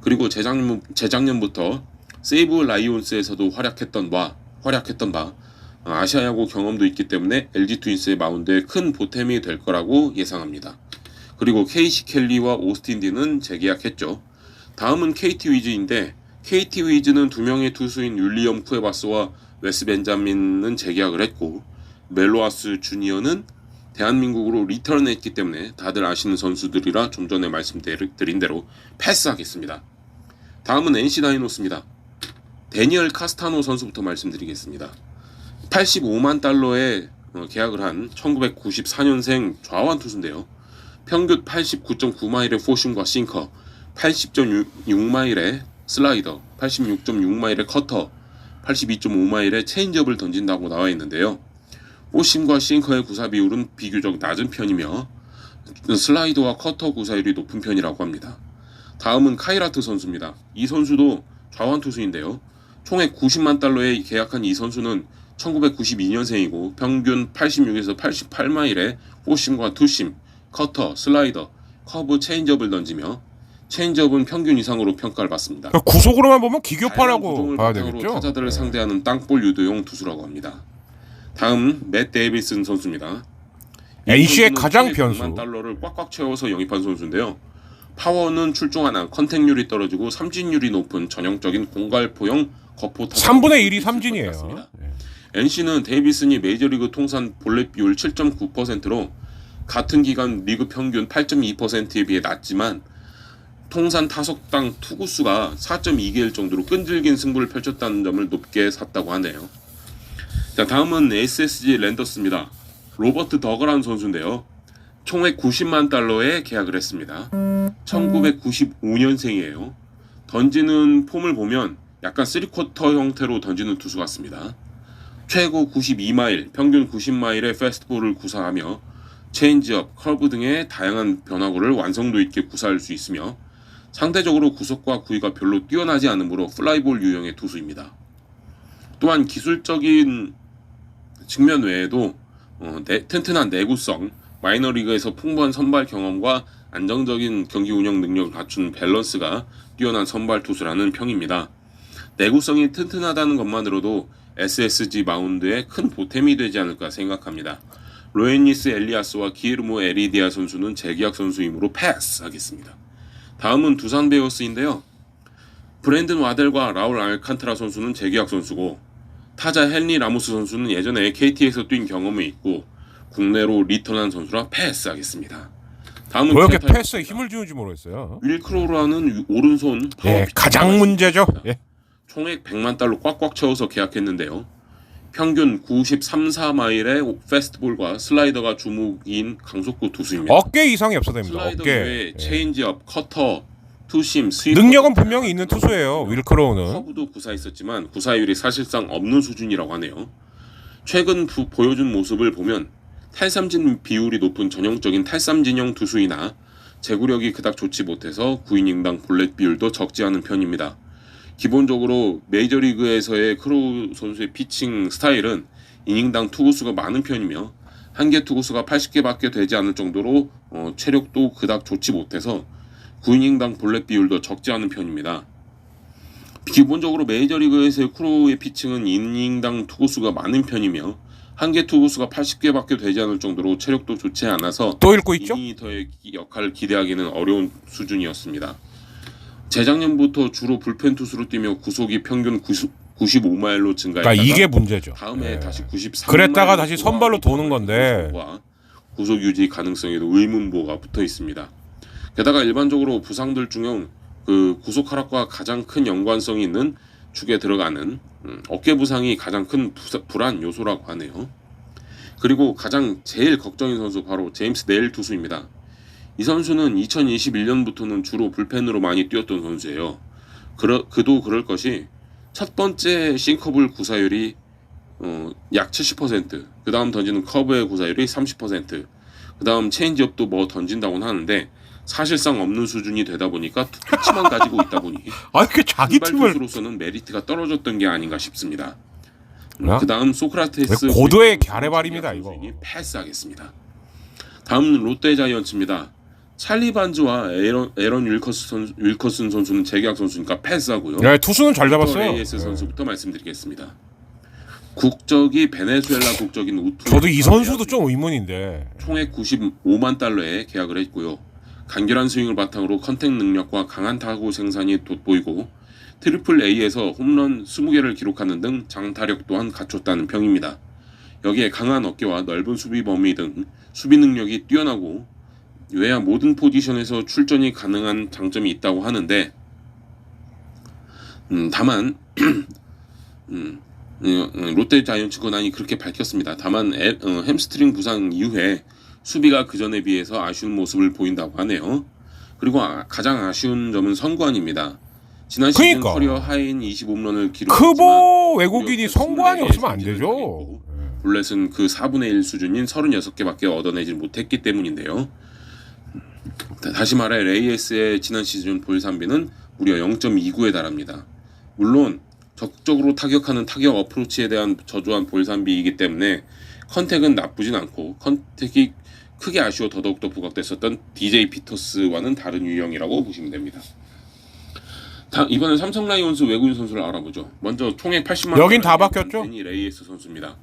그리고 재작년부터 세이브 라이온스에서도 활약했던 바 아시아 야구 경험도 있기 때문에 LG 트윈스의 마운드에 큰 보탬이 될 거라고 예상합니다. 그리고 케이시 켈리와 오스틴 딘은 재계약했죠. 다음은 KT 위즈인데 KT 위즈는 두 명의 투수인 윌리엄 쿠에바스와 웨스 벤자민은 재계약을 했고 멜로아스 주니어는 대한민국으로 리턴했기 때문에 다들 아시는 선수들이라 좀 전에 말씀드린 대로 패스하겠습니다. 다음은 NC 다이노스입니다. 데니얼 카스타노 선수부터 말씀드리겠습니다. 85만 달러에 계약을 한 1994년생 좌완 투수인데요. 평균 89.9마일의 포심과 싱커, 80.6마일의 슬라이더, 86.6마일의 커터, 82.5마일의 체인지업을 던진다고 나와 있는데요. 포심과 싱커의 구사 비율은 비교적 낮은 편이며 슬라이더와 커터 구사율이 높은 편이라고 합니다. 다음은 카이라트 선수입니다. 이 선수도 좌완 투수인데요. 총액 90만 달러에 계약한 이 선수는 1992년생이고 평균 86에서 88마일의 포심과 투심, 커터, 슬라이더, 커브, 체인지업을 던지며 체인지업은 평균 이상으로 평가를 받습니다. 구속으로만 보면 기교파라고 봐야 바탕으로 되겠죠. 타자들을 상대하는 땅볼 유도용 투수라고 합니다. 다음 맷 데이비슨 선수입니다. NC의 이 가장 선수는 변수. 100만 달러를 꽉꽉 채워서 영입한 선수인데요. 파워는 출중하나 컨택률이 떨어지고 삼진율이 높은 전형적인 공갈포형 거포 타자 3분의 1이 삼진이에요. NC는 데이비슨이 메이저리그 통산 볼넷 비율 7.9%로 같은 기간 리그 평균 8.2%에 비해 낮지만 통산 타석당 투구수가 4.2개일 정도로 끈질긴 승부를 펼쳤다는 점을 높게 샀다고 하네요. 자, 다음은 SSG 랜더스입니다. 로버트 더거란 선수인데요. 총액 90만 달러에 계약을 했습니다. 1995년생이에요. 던지는 폼을 보면 약간 3쿼터 형태로 던지는 투수 같습니다. 최고 92마일, 평균 90마일의 패스트볼을 구사하며 체인지업, 커브 등의 다양한 변화구를 완성도 있게 구사할 수 있으며 상대적으로 구속과 구위가 별로 뛰어나지 않으므로 플라이볼 유형의 투수입니다. 또한 기술적인 측면 외에도 튼튼한 내구성, 마이너리그에서 풍부한 선발 경험과 안정적인 경기 운영 능력을 갖춘 밸런스가 뛰어난 선발 투수라는 평입니다. 내구성이 튼튼하다는 것만으로도 SSG 마운드에 큰 보탬이 되지 않을까 생각합니다. 로엔니스 엘리아스와 기르모 에리디아 선수는 재계약 선수이므로 패스하겠습니다. 다음은 두산 베어스인데요. 브랜든 와델과 라울 알칸트라 선수는 재계약 선수고 타자 헨리 라모스 선수는 예전에 KT에서 뛴 경험이 있고 국내로 리턴한 선수라 패스하겠습니다. 다음은 왜 이렇게 켄타이 패스에 힘을 주는지 모르겠어요. 윌 크로우라는 오른손 파워 예, 피처가 가장 문제죠. 예. 총액 100만 달러 꽉꽉 채워서 계약했는데요. 평균 93~94마일의 패스트볼과 슬라이더가 주목인 강속구 투수입니다. 어깨 이상이 없어야 됩니다. 슬라이더 어깨. 외에 예. 체인지업, 커터, 투심, 스위퍼 능력은 분명히 있는 투수예요. 윌 크로우는. 커브도 구사했었지만 구사율이 사실상 없는 수준이라고 하네요. 최근 보여준 모습을 보면 탈삼진 비율이 높은 전형적인 탈삼진형 투수이나 제구력이 그닥 좋지 못해서 9이닝당 볼넷 비율도 적지 않은 편입니다. 기본적으로 메이저리그에서의 크로우 선수의 피칭 스타일은 이닝당 투구수가 많은 편이며 한 개 투구수가 80개밖에 되지 않을 정도로 체력도 그닥 좋지 못해서 9이닝당 볼넷 비율도 적지 않은 편입니다. 기본적으로 메이저리그에서의 크로우의 피칭은 이닝당 투구수가 많은 편이며 한 개 투구수가 80개밖에 되지 않을 정도로 체력도 좋지 않아서 또 읽고 있죠? 이니터의 역할을 기대하기는 어려운 수준이었습니다. 재작년부터 주로 불펜 투수로 뛰며 구속이 평균 95마일로 증가했다가 그러니까 이게 문제죠. 다음에 예. 다시 93마일 그랬다가 다시 선발로 도는 건데. 구속 유지 가능성에도 의문보가 붙어 있습니다. 게다가 일반적으로 부상들 중에 그 구속 하락과 가장 큰 연관성이 있는 축에 들어가는 어깨 부상이 가장 큰 불안 요소라고 하네요. 그리고 가장 제일 걱정인 선수 바로 제임스 네일 투수입니다. 이 선수는 2021년부터는 주로 불펜으로 많이 뛰었던 선수예요. 그도 그럴 것이 첫 번째 싱커블 구사율이 약 70%, 그 다음 던지는 커브의 구사율이 30%, 그 다음 체인지업도 뭐 던진다고는 하는데 사실상 없는 수준이 되다 보니까 투치만 가지고 있다 보니 아, 이렇게 자기 선발 팀을 투수로서는 메리트가 떨어졌던 게 아닌가 싶습니다. 뭐야? 그 다음 소크라테스 고도의 갸레발입니다, 이거. 패스하겠습니다. 다음은 롯데 자이언츠입니다. 찰리 반즈와 에런 윌커슨 선수는 재계약 선수니까 패스하고요. 네, 투수는 잘 잡았어요. 레이에스 선수부터 말씀드리겠습니다. 국적이 베네수엘라 국적인 우투. 저도 이 선수도 좀 의문인데. 총액 95만 달러에 계약을 했고요. 간결한 스윙을 바탕으로 컨택 능력과 강한 타구 생산이 돋보이고 트리플 A에서 홈런 20개를 기록하는 등 장타력 또한 갖췄다는 평입니다. 여기에 강한 어깨와 넓은 수비 범위 등 수비 능력이 뛰어나고 외야 모든 포지션에서 출전이 가능한 장점이 있다고 하는데 다만 롯데 자이언츠 권한이 그렇게 밝혔습니다. 다만 햄스트링 부상 이후에 수비가 그전에 비해서 아쉬운 모습을 보인다고 하네요. 그리고 가장 아쉬운 점은 선구안입니다. 지난 시즌 그러니까. 커리어 하이인 25홈런을 기록했지만 크보 외국인이 선구안이 없으면 안 되죠. 볼넷은 그 4분의 1 수준인 36개밖에 얻어내지 못했기 때문인데요. 다시 말해 레이에스의 지난 시즌 볼삼비는 무려 0.29에 달합니다. 물론 적극적으로 타격하는 타격 어프로치에 대한 저조한 볼삼비이기 때문에 컨택은 나쁘진 않고 컨택이 크게 아쉬워 더더욱더 부각됐었던 DJ 피터스와는 다른 유형이라고 보시면 됩니다. 이번엔 삼성 라이온즈 외국인 선수를 알아보죠. 먼저 총액 80만 여긴 다 바뀌었죠? 데니 레이에스 선수입니다.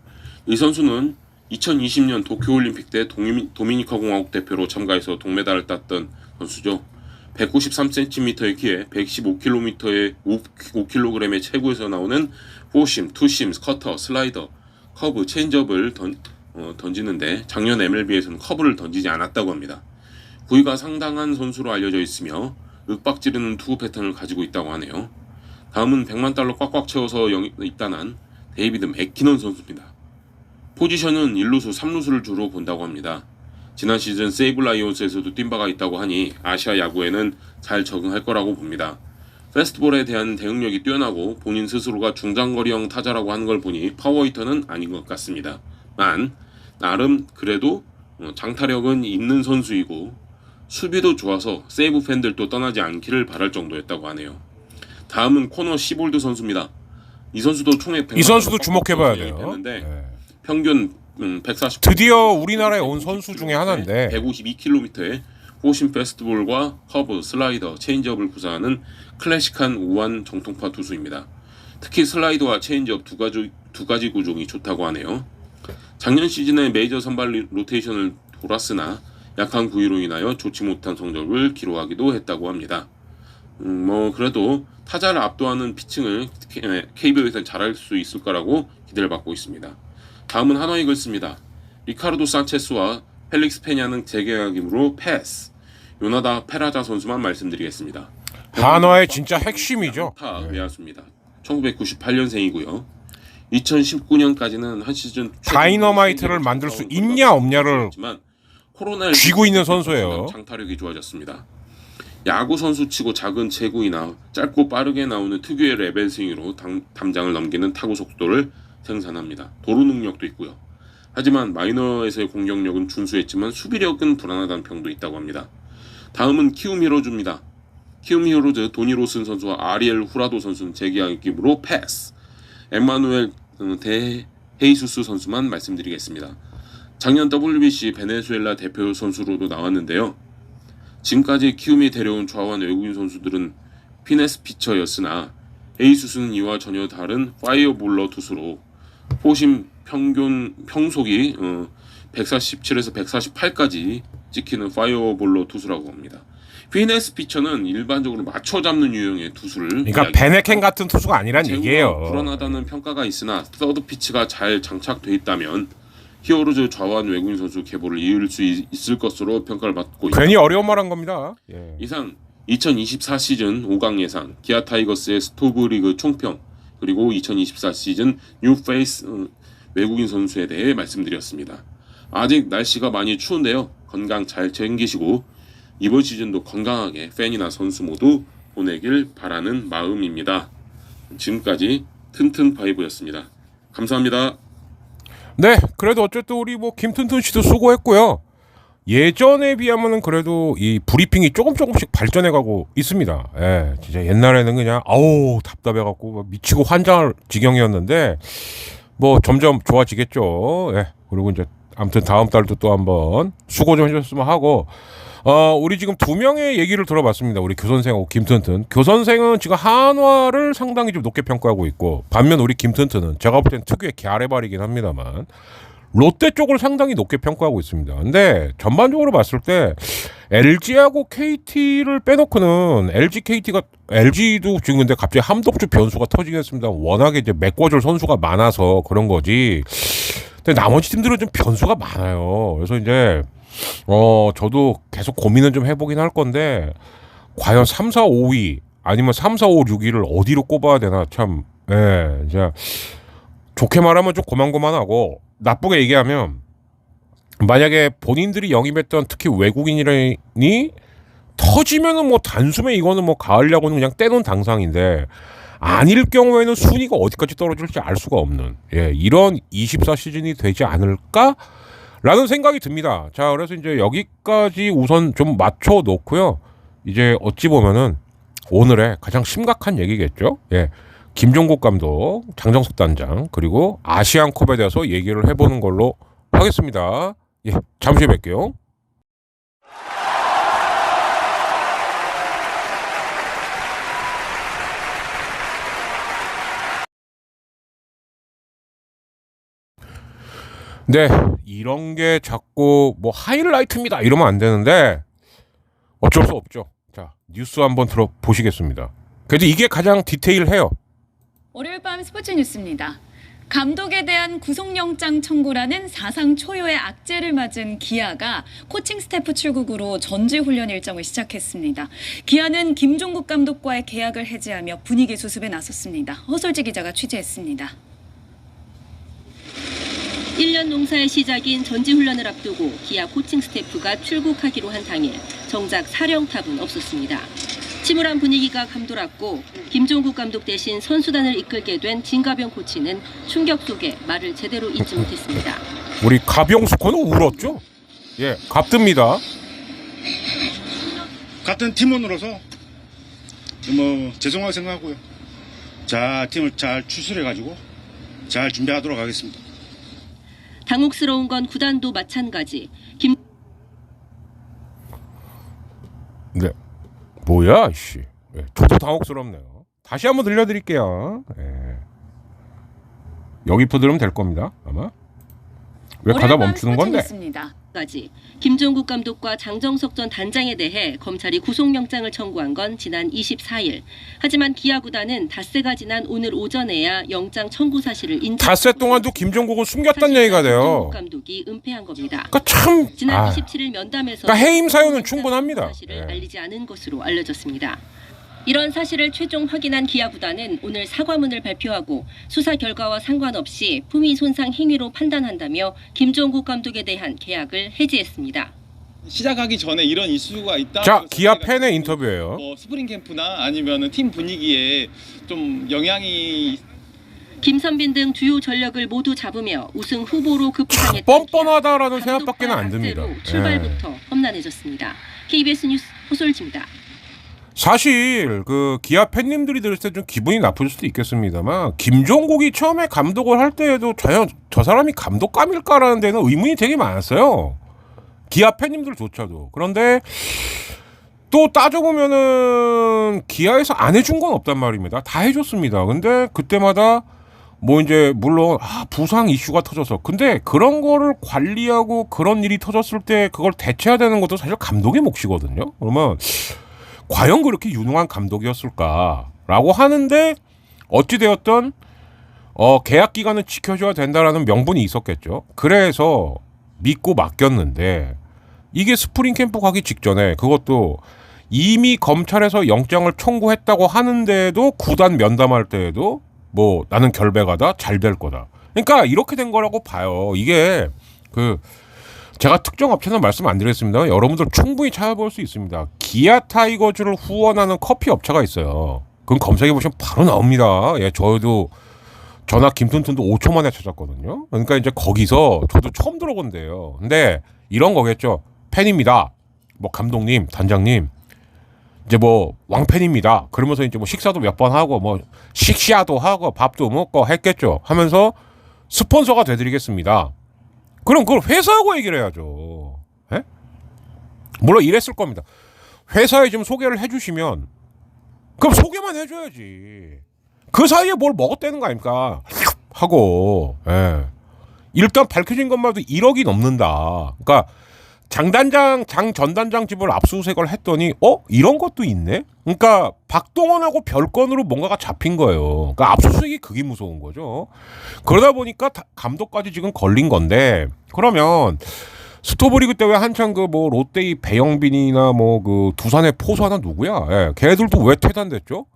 이 선수는 2020년 도쿄올림픽 때 도미니카 공화국 대표로 참가해서 동메달을 땄던 선수죠. 193cm의 키에 115kg의 5kg의 체구에서 나오는 포심, 투심, 커터, 슬라이더, 커브, 체인지업을 던지는데 작년 MLB에서는 커브를 던지지 않았다고 합니다. 구위가 상당한 선수로 알려져 있으며 윽박지르는 투구 패턴을 가지고 있다고 하네요. 다음은 100만 달러 꽉꽉 채워서 입단한 데이비드 맥키넌 선수입니다. 포지션은 1루수, 3루수를 주로 본다고 합니다. 지난 시즌 세이브 라이온스에서도 뛴 바가 있다고 하니 아시아 야구에는 잘 적응할 거라고 봅니다. 패스트볼에 대한 대응력이 뛰어나고 본인 스스로가 중장거리형 타자라고 하는 걸 보니 파워히터는 아닌 것 같습니다. 나름 그래도 장타력은 있는 선수이고 수비도 좋아서 세이브 팬들도 떠나지 않기를 바랄 정도였다고 하네요. 다음은 코너 시볼드 선수입니다. 이 선수도 총액 100만 이 선수도 주목해봐야 돼요. 했는데 네. 평균 140. 드디어 우리나라에 온 선수 중에 하나인데 152km의 포심 패스트볼과 커브, 슬라이더, 체인지업을 구사하는 클래식한 우완 정통파 투수입니다. 특히 슬라이더와 체인지업 두 가지 구종이 좋다고 하네요. 작년 시즌에 메이저 선발 로테이션을 돌았으나 약한 구위로 인하여 좋지 못한 성적을 기록하기도 했다고 합니다. 그래도 타자를 압도하는 피칭을 KBO에서 잘할 수 있을 거라고 기대를 받고 있습니다. 다음은 한화 이글스입니다. 리카르도 산체스와 펠릭스 페냐는 재계약이므로 패스. 요나다 페라자 선수만 말씀드리겠습니다. 한화의 진짜 핵심이죠. 타 외야수입니다. 1998년생이고요. 2019년까지는 한 시즌 다이너마이트를 만들 수 있냐 없냐를 쥐고 있는 선수예요. 장타력이 좋아졌습니다. 야구 선수치고 작은 제구이나 짧고 빠르게 나오는 특유의 레벨 스윙으로 담장을 넘기는 타구 속도를 생산합니다. 도루 능력도 있고요. 하지만 마이너에서의 공격력은 준수했지만 수비력은 불안하다는 평도 있다고 합니다. 다음은 키움 히어로즈입니다. 키움 히어로즈 도니 로슨 선수와 아리엘 후라도 선수는 재계약이므로 패스. 엠마누엘 데 헤이수스 선수만 말씀드리겠습니다. 작년 WBC 베네수엘라 대표 선수로도 나왔는데요. 지금까지 키움이 데려온 좌완 외국인 선수들은 피네스 피처였으나 헤이수스는 이와 전혀 다른 파이어볼러 투수로 포심 평속이 147에서 148까지 찍히는 파이어볼러 투수라고 합니다. 피네스 피처는 일반적으로 맞춰 잡는 유형의 투수를 그러니까 베네켄 같은 투수가 아니란 얘기예요. 불안하다는 평가가 있으나 서드 피치가 잘 장착돼 있다면 히어로즈 좌완 외국인 선수 계보를 이을 수 있을 것으로 평가를 받고 있습니다. 괜히 어려운 말 한 겁니다. 예. 이상 2024 시즌 5강 예상 기아 타이거스의 스토브리그 총평 그리고 2024 시즌 뉴페이스 외국인 선수에 대해 말씀드렸습니다. 아직 날씨가 많이 추운데요. 건강 잘 챙기시고 이번 시즌도 건강하게 팬이나 선수 모두 보내길 바라는 마음입니다. 지금까지 튼튼 바이브였습니다. 감사합니다. 네, 그래도 어쨌든 우리 뭐 김튼튼 씨도 수고했고요. 예전에 비하면은 그래도 이 브리핑이 조금씩 발전해가고 있습니다. 예, 진짜 옛날에는 그냥 아우 답답해갖고 미치고 환장할 지경이었는데 뭐 점점 좋아지겠죠. 예, 그리고 이제 아무튼 다음 달도 또 한번 수고 좀 해줬으면 하고. 우리 지금 두 명의 얘기를 들어봤습니다. 우리 교선생하고 김튼튼. 교선생은 지금 한화를 상당히 좀 높게 평가하고 있고, 반면 우리 김튼튼은 제가 볼 땐 특유의 갸레발이긴 합니다만 롯데 쪽을 상당히 높게 평가하고 있습니다. 근데 전반적으로 봤을 때 LG하고 KT를 빼놓고는 LG도 지금 근데 갑자기 함덕주 변수가 터지겠습니다. 워낙에 이제 메꿔줄 선수가 많아서 그런 거지. 근데 나머지 팀들은 좀 변수가 많아요. 그래서 이제 저도 계속 고민은 좀 해보긴 할 건데 과연 3, 4, 5위 아니면 3, 4, 5, 6위를 어디로 꼽아야 되나 참 이제 좋게 말하면 좀 고만고만하고 나쁘게 얘기하면 만약에 본인들이 영입했던 특히 외국인이 터지면은 뭐 단숨에 이거는 뭐 가을 야구는 그냥 떼놓은 당상인데 아닐 경우에는 순위가 어디까지 떨어질지 알 수가 없는 이런 24 시즌이 되지 않을까? 라는 생각이 듭니다. 자, 그래서 이제 여기까지 우선 좀 맞춰 놓고요. 이제 어찌 보면은 오늘의 가장 심각한 얘기겠죠. 김종국 감독, 장정석 단장, 그리고 아시안컵에 대해서 얘기를 해보는 걸로 하겠습니다. 잠시 후에 뵐게요. 네, 이런 게 자꾸 뭐 하이라이트입니다 이러면 안 되는데 어쩔 수 없죠. 자, 뉴스 한번 들어보시겠습니다. 그래도 이게 가장 디테일해요. 월요일 밤 스포츠 뉴스입니다. 감독에 대한 구속영장 청구라는 사상 초유의 악재를 맞은 기아가 코칭 스태프 출국으로 전지훈련 일정을 시작했습니다. 기아는 김종국 감독과의 계약을 해지하며 분위기 수습에 나섰습니다. 허솔지 기자가 취재했습니다. 1년 농사의 시작인 전지훈련을 앞두고 기아 코칭 스태프가 출국하기로 한 당일 정작 사령탑은 없었습니다. 침울한 분위기가 감돌았고 김종국 감독 대신 선수단을 이끌게 된 진가병 코치는 충격 속에 말을 제대로 잇지 못했습니다. 우리 가병수 코는 울었죠? 갑듭니다. 같은 팀원으로서 뭐 죄송하게 생각하고요. 자, 팀을 잘 추스려가지고 잘 준비하도록 하겠습니다. 당혹스러운 건 구단도 마찬가지. 뭐야, 씨. 저도 당혹스럽네요. 다시 한번 들려드릴게요. 여기 들으면 될 겁니다. 아마. 왜 가다 멈추는 건데? 스포츠 뉴스입니다. 까지 김종국 감독과 장정석 전 단장에 대해 검찰이 구속영장을 청구한 건 지난 24일. 하지만 기아 구단은 닷새가 지난 오늘 오전에야 영장 청구 사실을 인정. 닷새 동안도 김종국은 숨겼단 얘기가 돼요. 김종국 감독이 은폐한 겁니다. 그러니까 참 지난 27일 면담에서 그러니까 해임 사유는 충분합니다. 사실을 예. 알리지 않은 것으로 알려졌습니다. 이런 사실을 최종 확인한 기아 구단은 오늘 사과문을 발표하고 수사 결과와 상관없이 품위 손상 행위로 판단한다며 김종국 감독에 대한 계약을 해지했습니다. 시작하기 전에 이런 이슈가 있다. 자, 기아 팬의 인터뷰예요. 뭐 스프링 캠프나 아니면은 팀 분위기에 좀 영향이 김선빈 등 주요 전력을 모두 잡으며 우승 후보로 급부상했던 뻔뻔하다라는 기아, 생각밖에는 안 듭니다. 감독과 출발부터 험난해졌습니다. KBS 뉴스 호솔지입니다. 사실 그 기아 팬님들이 들을 때 좀 기분이 나쁠 수도 있겠습니다만 김종국이 처음에 감독을 할 때에도 저 사람이 감독감일까라는 데는 의문이 되게 많았어요. 기아 팬님들조차도. 그런데 또 따져보면은 기아에서 안 해준 건 없단 말입니다. 다 해줬습니다. 근데 그때마다 뭐 이제 물론 부상 이슈가 터져서 근데 그런 거를 관리하고 그런 일이 터졌을 때 그걸 대체해야 되는 것도 사실 감독의 몫이거든요. 그러면 과연 그렇게 유능한 감독이었을까라고 하는데 어찌되었던 계약 기간은 지켜줘야 된다라는 명분이 있었겠죠. 그래서 믿고 맡겼는데 이게 스프링 캠프 가기 직전에 그것도 이미 검찰에서 영장을 청구했다고 하는데도 구단 면담할 때에도 뭐 나는 결백하다 잘 될 거다. 그러니까 이렇게 된 거라고 봐요. 이게 제가 특정 업체는 말씀 안 드리겠습니다. 여러분들 충분히 찾아볼 수 있습니다. 기아 타이거즈를 후원하는 커피 업체가 있어요. 그럼 검색해 보시면 바로 나옵니다. 예, 저도 전화 김튼튼도 5초 만에 찾았거든요. 그러니까 이제 거기서 저도 처음 들어본대요. 근데 이런 거겠죠. 팬입니다. 뭐 감독님, 단장님, 이제 뭐 왕팬입니다. 그러면서 이제 뭐 식사도 몇 번 하고 뭐 식사도 하고 밥도 먹고 했겠죠. 하면서 스폰서가 돼드리겠습니다. 그럼 그걸 회사하고 얘기를 해야죠. 에? 물론 이랬을 겁니다. 회사에 좀 소개를 해주시면 그럼 소개만 해줘야지. 그 사이에 뭘 먹었다는 거 아닙니까? 하고 일단 밝혀진 것만도 1억이 넘는다. 그러니까 장 전 단장 집을 압수수색을 했더니 이런 것도 있네. 그러니까 박동원하고 별건으로 뭔가가 잡힌 거예요. 그러니까 압수수색이 그게 무서운 거죠. 그러다 보니까 감독까지 지금 걸린 건데 그러면 스토브리그 때 왜 한창 뭐 롯데의 배영빈이나 뭐 두산의 포수하나 누구야? 예, 걔들도 왜 퇴단됐죠?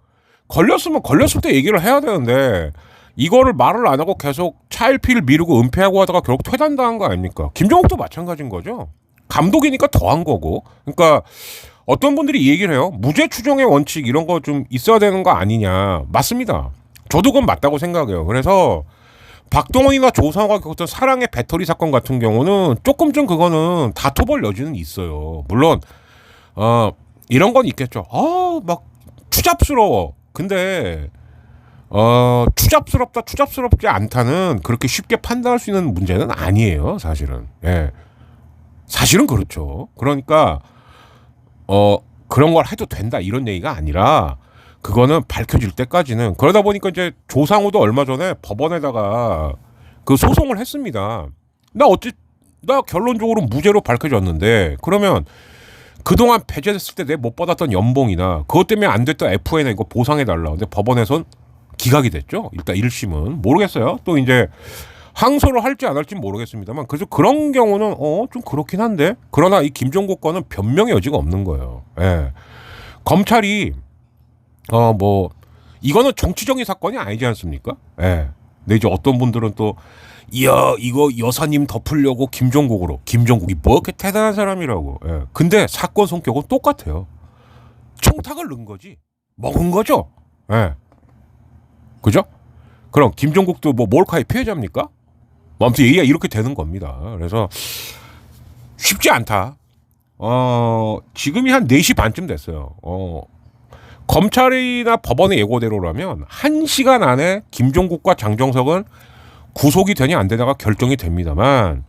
걸렸으면 걸렸을 때 얘기를 해야 되는데 이거를 말을 안 하고 계속 차일피일 미루고 은폐하고 하다가 결국 퇴단당한 거 아닙니까? 김종국도 마찬가지인 거죠. 감독이니까 더한 거고. 그러니까 어떤 분들이 이 얘기를 해요. 무죄 추정의 원칙 이런 거 좀 있어야 되는 거 아니냐. 맞습니다. 저도 그건 맞다고 생각해요. 그래서 박동원이나 조상우가 겪었던 사랑의 배터리 사건 같은 경우는 조금 좀 그거는 다퉈볼 여지는 있어요. 물론 이런 건 있겠죠. 막 추잡스러워. 근데 추잡스럽지 않다는 그렇게 쉽게 판단할 수 있는 문제는 아니에요. 사실은. 예. 사실은 그렇죠. 그러니까 그런 걸 해도 된다 이런 얘기가 아니라 그거는 밝혀질 때까지는. 그러다 보니까 이제 조상우도 얼마 전에 법원에다가 그 소송을 했습니다. 나 결론적으로 무죄로 밝혀졌는데 그러면 그동안 배제됐을 때 내 못 받았던 연봉이나 그것 때문에 안 됐던 FN에 이거 보상해달라. 근데 법원에선 기각이 됐죠. 일단 1심은. 모르겠어요. 또 이제 항소를 할지 안 할지 모르겠습니다만 그래서 그런 경우는 좀 그렇긴 한데 그러나 이 김종국 건은 변명의 여지가 없는 거예요. 예. 검찰이 뭐 이거는 정치적인 사건이 아니지 않습니까? 예. 근데 이제 어떤 분들은 또 이거 여사님 덮으려고 김종국이 뭐 이렇게 대단한 사람이라고. 예. 근데 사건 성격은 똑같아요. 청탁을 넣은 거지 먹은 거죠. 예. 그죠? 그럼 김종국도 뭐 몰카의 피해자입니까? 아무튼 얘기가 이렇게 되는 겁니다. 그래서 쉽지 않다. 지금이 한 4시 반쯤 됐어요. 검찰이나 법원의 예고대로라면 1시간 안에 김종국과 장정석은 구속이 되냐 안 되냐가 결정이 됩니다만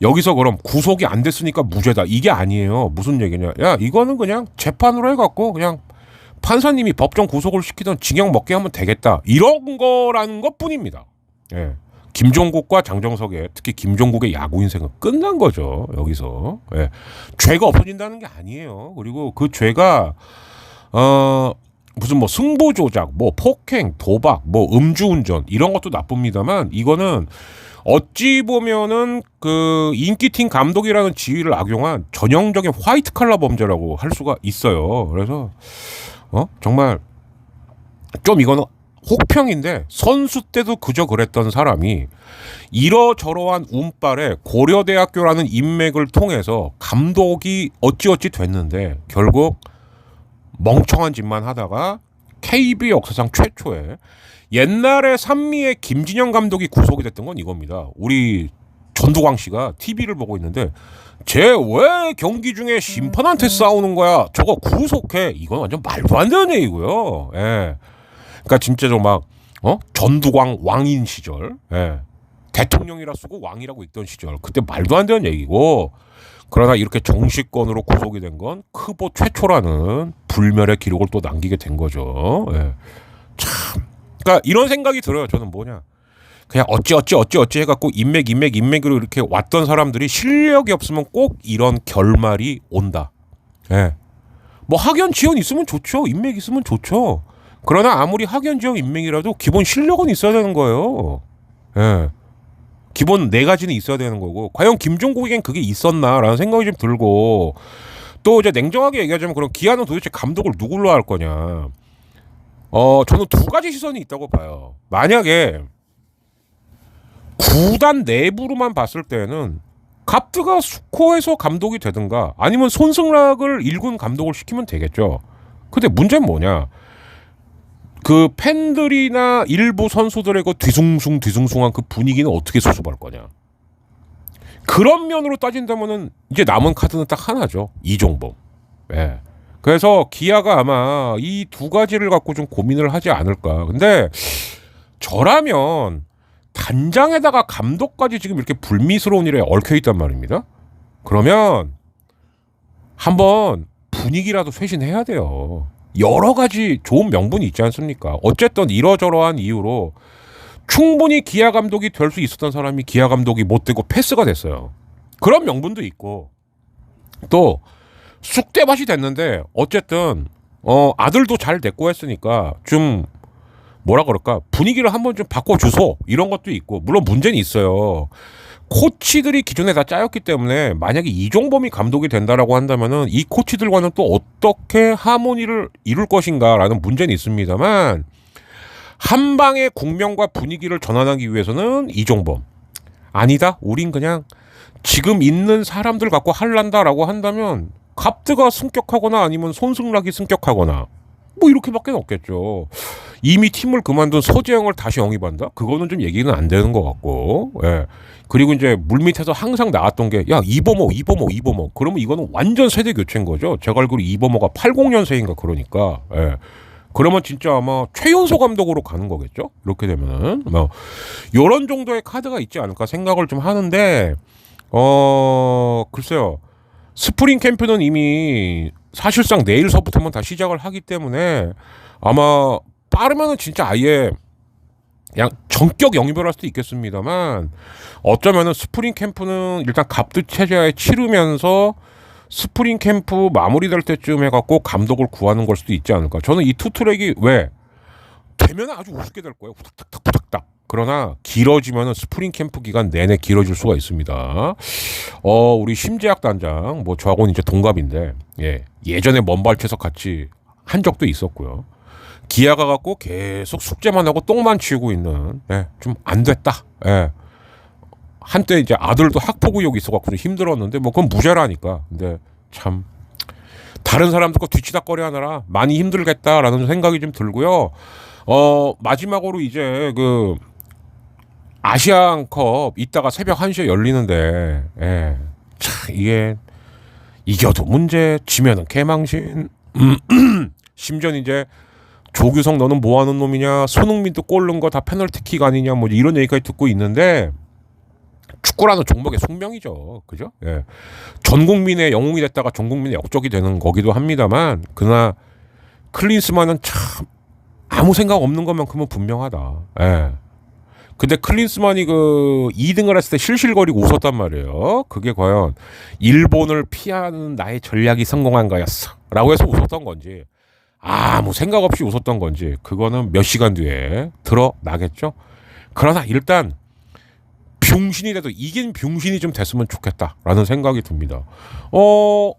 여기서 그럼 구속이 안 됐으니까 무죄다. 이게 아니에요. 무슨 얘기냐. 야, 이거는 그냥 재판으로 해갖고 그냥 판사님이 법정 구속을 시키던 징역 먹게 하면 되겠다. 이런 거라는 것 뿐입니다. 예. 김종국과 장정석의 특히 김종국의 야구 인생은 끝난 거죠. 여기서. 예. 죄가 없어진다는 게 아니에요. 그리고 그 죄가 무슨 뭐 승부 조작, 뭐 폭행, 도박, 뭐 음주운전 이런 것도 나쁩니다만 이거는 어찌 보면은 그 인기팀 감독이라는 지위를 악용한 전형적인 화이트 칼라 범죄라고 할 수가 있어요. 그래서 정말 좀 이거는 혹평인데 선수 때도 그저 그랬던 사람이 이러저러한 운빨에 고려대학교라는 인맥을 통해서 감독이 어찌어찌 됐는데 결국 멍청한 짓만 하다가 KB 역사상 최초의 옛날에 산미의 김진영 감독이 구속이 됐던 건 이겁니다. 우리 전두광 씨가 TV를 보고 있는데 쟤 왜 경기 중에 심판한테 싸우는 거야? 저거 구속해. 이건 완전 말도 안 되는 얘기고요. 예. 그러니까 진짜 좀 막 전두광 왕인 시절, 예. 대통령이라 쓰고 왕이라고 있던 시절, 그때 말도 안 되는 얘기고. 그러나 이렇게 정치권으로 구속이 된 건 크보 최초라는 불멸의 기록을 또 남기게 된 거죠. 예. 참. 그러니까 이런 생각이 들어요. 저는 뭐냐. 그냥 어찌 해갖고 인맥으로 이렇게 왔던 사람들이 실력이 없으면 꼭 이런 결말이 온다. 예. 뭐 학연 지원 있으면 좋죠. 인맥 있으면 좋죠. 그러나 아무리 학연 지원 인맥이라도 기본 실력은 있어야 되는 거예요. 예. 기본 4가지는 있어야 되는 거고 과연 김종국에겐 그게 있었나라는 생각이 좀 들고 또 이제 냉정하게 얘기하자면 그럼 기아는 도대체 감독을 누굴로 할 거냐. 저는 2가지 시선이 있다고 봐요. 만약에 구단 내부로만 봤을 때는 갑드가 수코에서 감독이 되든가 아니면 손승락을 1군 감독을 시키면 되겠죠. 근데 문제는 뭐냐. 그 팬들이나 일부 선수들의 그 뒤숭숭한 그 분위기는 어떻게 수습할 거냐. 그런 면으로 따진다면은 이제 남은 카드는 딱 하나죠. 이종범. 예. 그래서 기아가 아마 이 2가지를 갖고 좀 고민을 하지 않을까. 근데 저라면 단장에다가 감독까지 지금 이렇게 불미스러운 일에 얽혀 있단 말입니다. 그러면 한번 분위기라도 쇄신해야 돼요. 여러 가지 좋은 명분이 있지 않습니까? 어쨌든 이러저러한 이유로 충분히 기아 감독이 될 수 있었던 사람이 기아 감독이 못 되고 패스가 됐어요. 그런 명분도 있고 또 쑥대밭이 됐는데 어쨌든 아들도 잘 됐고 했으니까 좀 뭐라 그럴까 분위기를 한번 좀 바꿔주소 이런 것도 있고 물론 문제는 있어요. 코치들이 기존에 다 짜였기 때문에 만약에 이종범이 감독이 된다라고 한다면은 이 코치들과는 또 어떻게 하모니를 이룰 것인가라는 문제는 있습니다만 한 방에 국면과 분위기를 전환하기 위해서는 이종범 아니다. 우린 그냥 지금 있는 사람들 갖고 할란다라고 한다면 갑드가 승격하거나 아니면 손승락이 승격하거나 뭐 이렇게밖에 없겠죠. 이미 팀을 그만둔 서재영을 다시 영입한다? 그거는 좀 얘기는 안 되는 것 같고. 예. 그리고 이제 물밑에서 항상 나왔던 게 야 이범호 그러면 이거는 완전 세대 교체인 거죠. 제가 알기로 이범호가 80년생인가 그러니까. 예. 그러면 진짜 아마 최연소 감독으로 가는 거겠죠. 이렇게 되면은 뭐 이런 정도의 카드가 있지 않을까 생각을 좀 하는데 글쎄요. 스프링 캠프는 이미 사실상 내일서부터만 다 시작을 하기 때문에 아마 빠르면은 진짜 아예 그냥 전격 영입을 할 수도 있겠습니다만 어쩌면은 스프링 캠프는 일단 갑드 체제에 치르면서 스프링 캠프 마무리될 때쯤 해갖고 감독을 구하는 걸 수도 있지 않을까. 저는 이 투트랙이 왜 되면 아주 우습게 될 거예요. 후닥닥. 그러나 길어지면은 스프링 캠프 기간 내내 길어질 수가 있습니다. 우리 심재학 단장 뭐 저하고는 이제 동갑인데 예전에 먼발치에서 같이 한 적도 있었고요. 기아가 갖고 계속 숙제만 하고 똥만 치우고 있는 좀 안 됐다. 한때 이제 아들도 학폭 의혹이 있어갖고 좀 힘들었는데 뭐 그건 무죄라니까. 근데 참 다른 사람들과 뒤치다거리 하느라 많이 힘들겠다라는 생각이 좀 들고요. 마지막으로 이제 그 아시안컵 이따가 새벽 1시에 열리는데 참 이게 이겨도 문제 지면은 개망신. 심지어 이제 조규성 너는 뭐하는 놈이냐 손흥민도 골 넣은 거 다 페널티킥 아니냐 뭐 이런 얘기까지 듣고 있는데 축구라는 종목의 숙명이죠. 그죠? 전 국민의 영웅이 됐다가 전 국민의 역적이 되는 거기도 합니다만 그러나 클린스만은 참 아무 생각 없는 것만큼은 분명하다. 근데 클린스만이 그 2등을 했을 때 실실거리고 웃었단 말이에요. 그게 과연 일본을 피하는 나의 전략이 성공한 거였어 라고 해서 웃었던 건지 아무 생각 없이 웃었던 건지 그거는 몇 시간 뒤에 드러나겠죠. 그러나 일단 병신이라도 이긴 병신이 좀 됐으면 좋겠다라는 생각이 듭니다.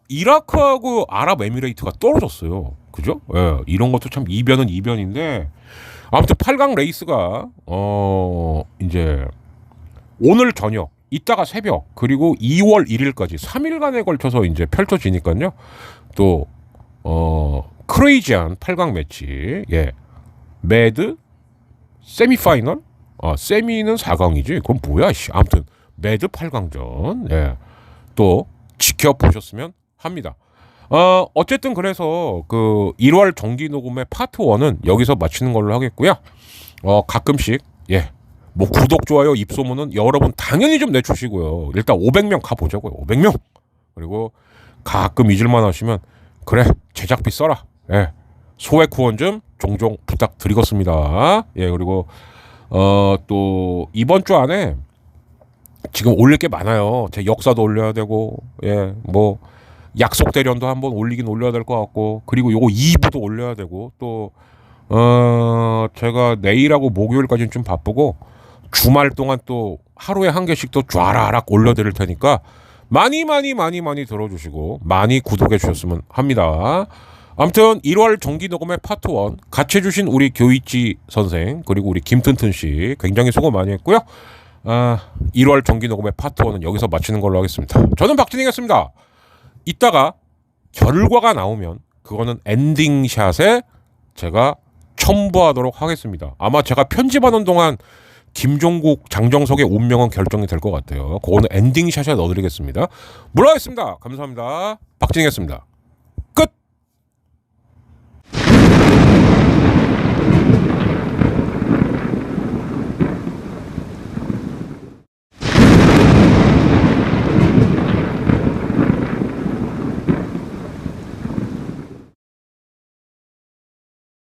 이라크하고 아랍에미레이트가 떨어졌어요. 그죠? 예, 이런 것도 참 이변은 이변인데 아무튼 8강 레이스가 이제 오늘 저녁, 이따가 새벽, 그리고 2월 1일까지 3일간에 걸쳐서 이제 펼쳐지니까요. 또 크레이지한 8강 매치, 예, 매드, 세미파이널, 세미는 4강이지. 그럼 뭐야, 씨. 아무튼 매드 8강전, 예, 또 지켜보셨으면 합니다. 어쨌든 그래서 그 1월 정기 녹음의 파트 1은 여기서 마치는 걸로 하겠고요. 가끔씩 예, 뭐 구독 좋아요 입소문은 여러분 당연히 좀 내주시고요. 일단 500명 가보자고요. 500명. 그리고 가끔 잊을만 하시면 그래 제작비 써라. 예, 소액 후원 좀 종종 부탁드리겠습니다. 예, 그리고 또 이번 주 안에 지금 올릴 게 많아요. 제 역사도 올려야 되고, 예, 뭐 약속 대련도 한번 올리긴 올려야 될 것 같고, 그리고 요거 2부도 올려야 되고, 또 제가 내일하고 목요일까지는 좀 바쁘고 주말 동안 또 하루에 한 개씩 또 쫘라락 올려드릴 테니까 많이 들어주시고 많이 구독해 주셨으면 합니다. 아무튼 1월 정기 녹음의 파트 1 같이 해주신 우리 교이치 선생 그리고 우리 김튼튼 씨 굉장히 수고 많이 했고요. 1월 정기 녹음의 파트 1은 여기서 마치는 걸로 하겠습니다. 저는 박진희였습니다. 이따가 결과가 나오면 그거는 엔딩샷에 제가 첨부하도록 하겠습니다. 아마 제가 편집하는 동안 김종국, 장정석의 운명은 결정이 될 것 같아요. 그거는 엔딩샷에 넣어드리겠습니다. 물러가겠습니다. 감사합니다. 박진희였습니다.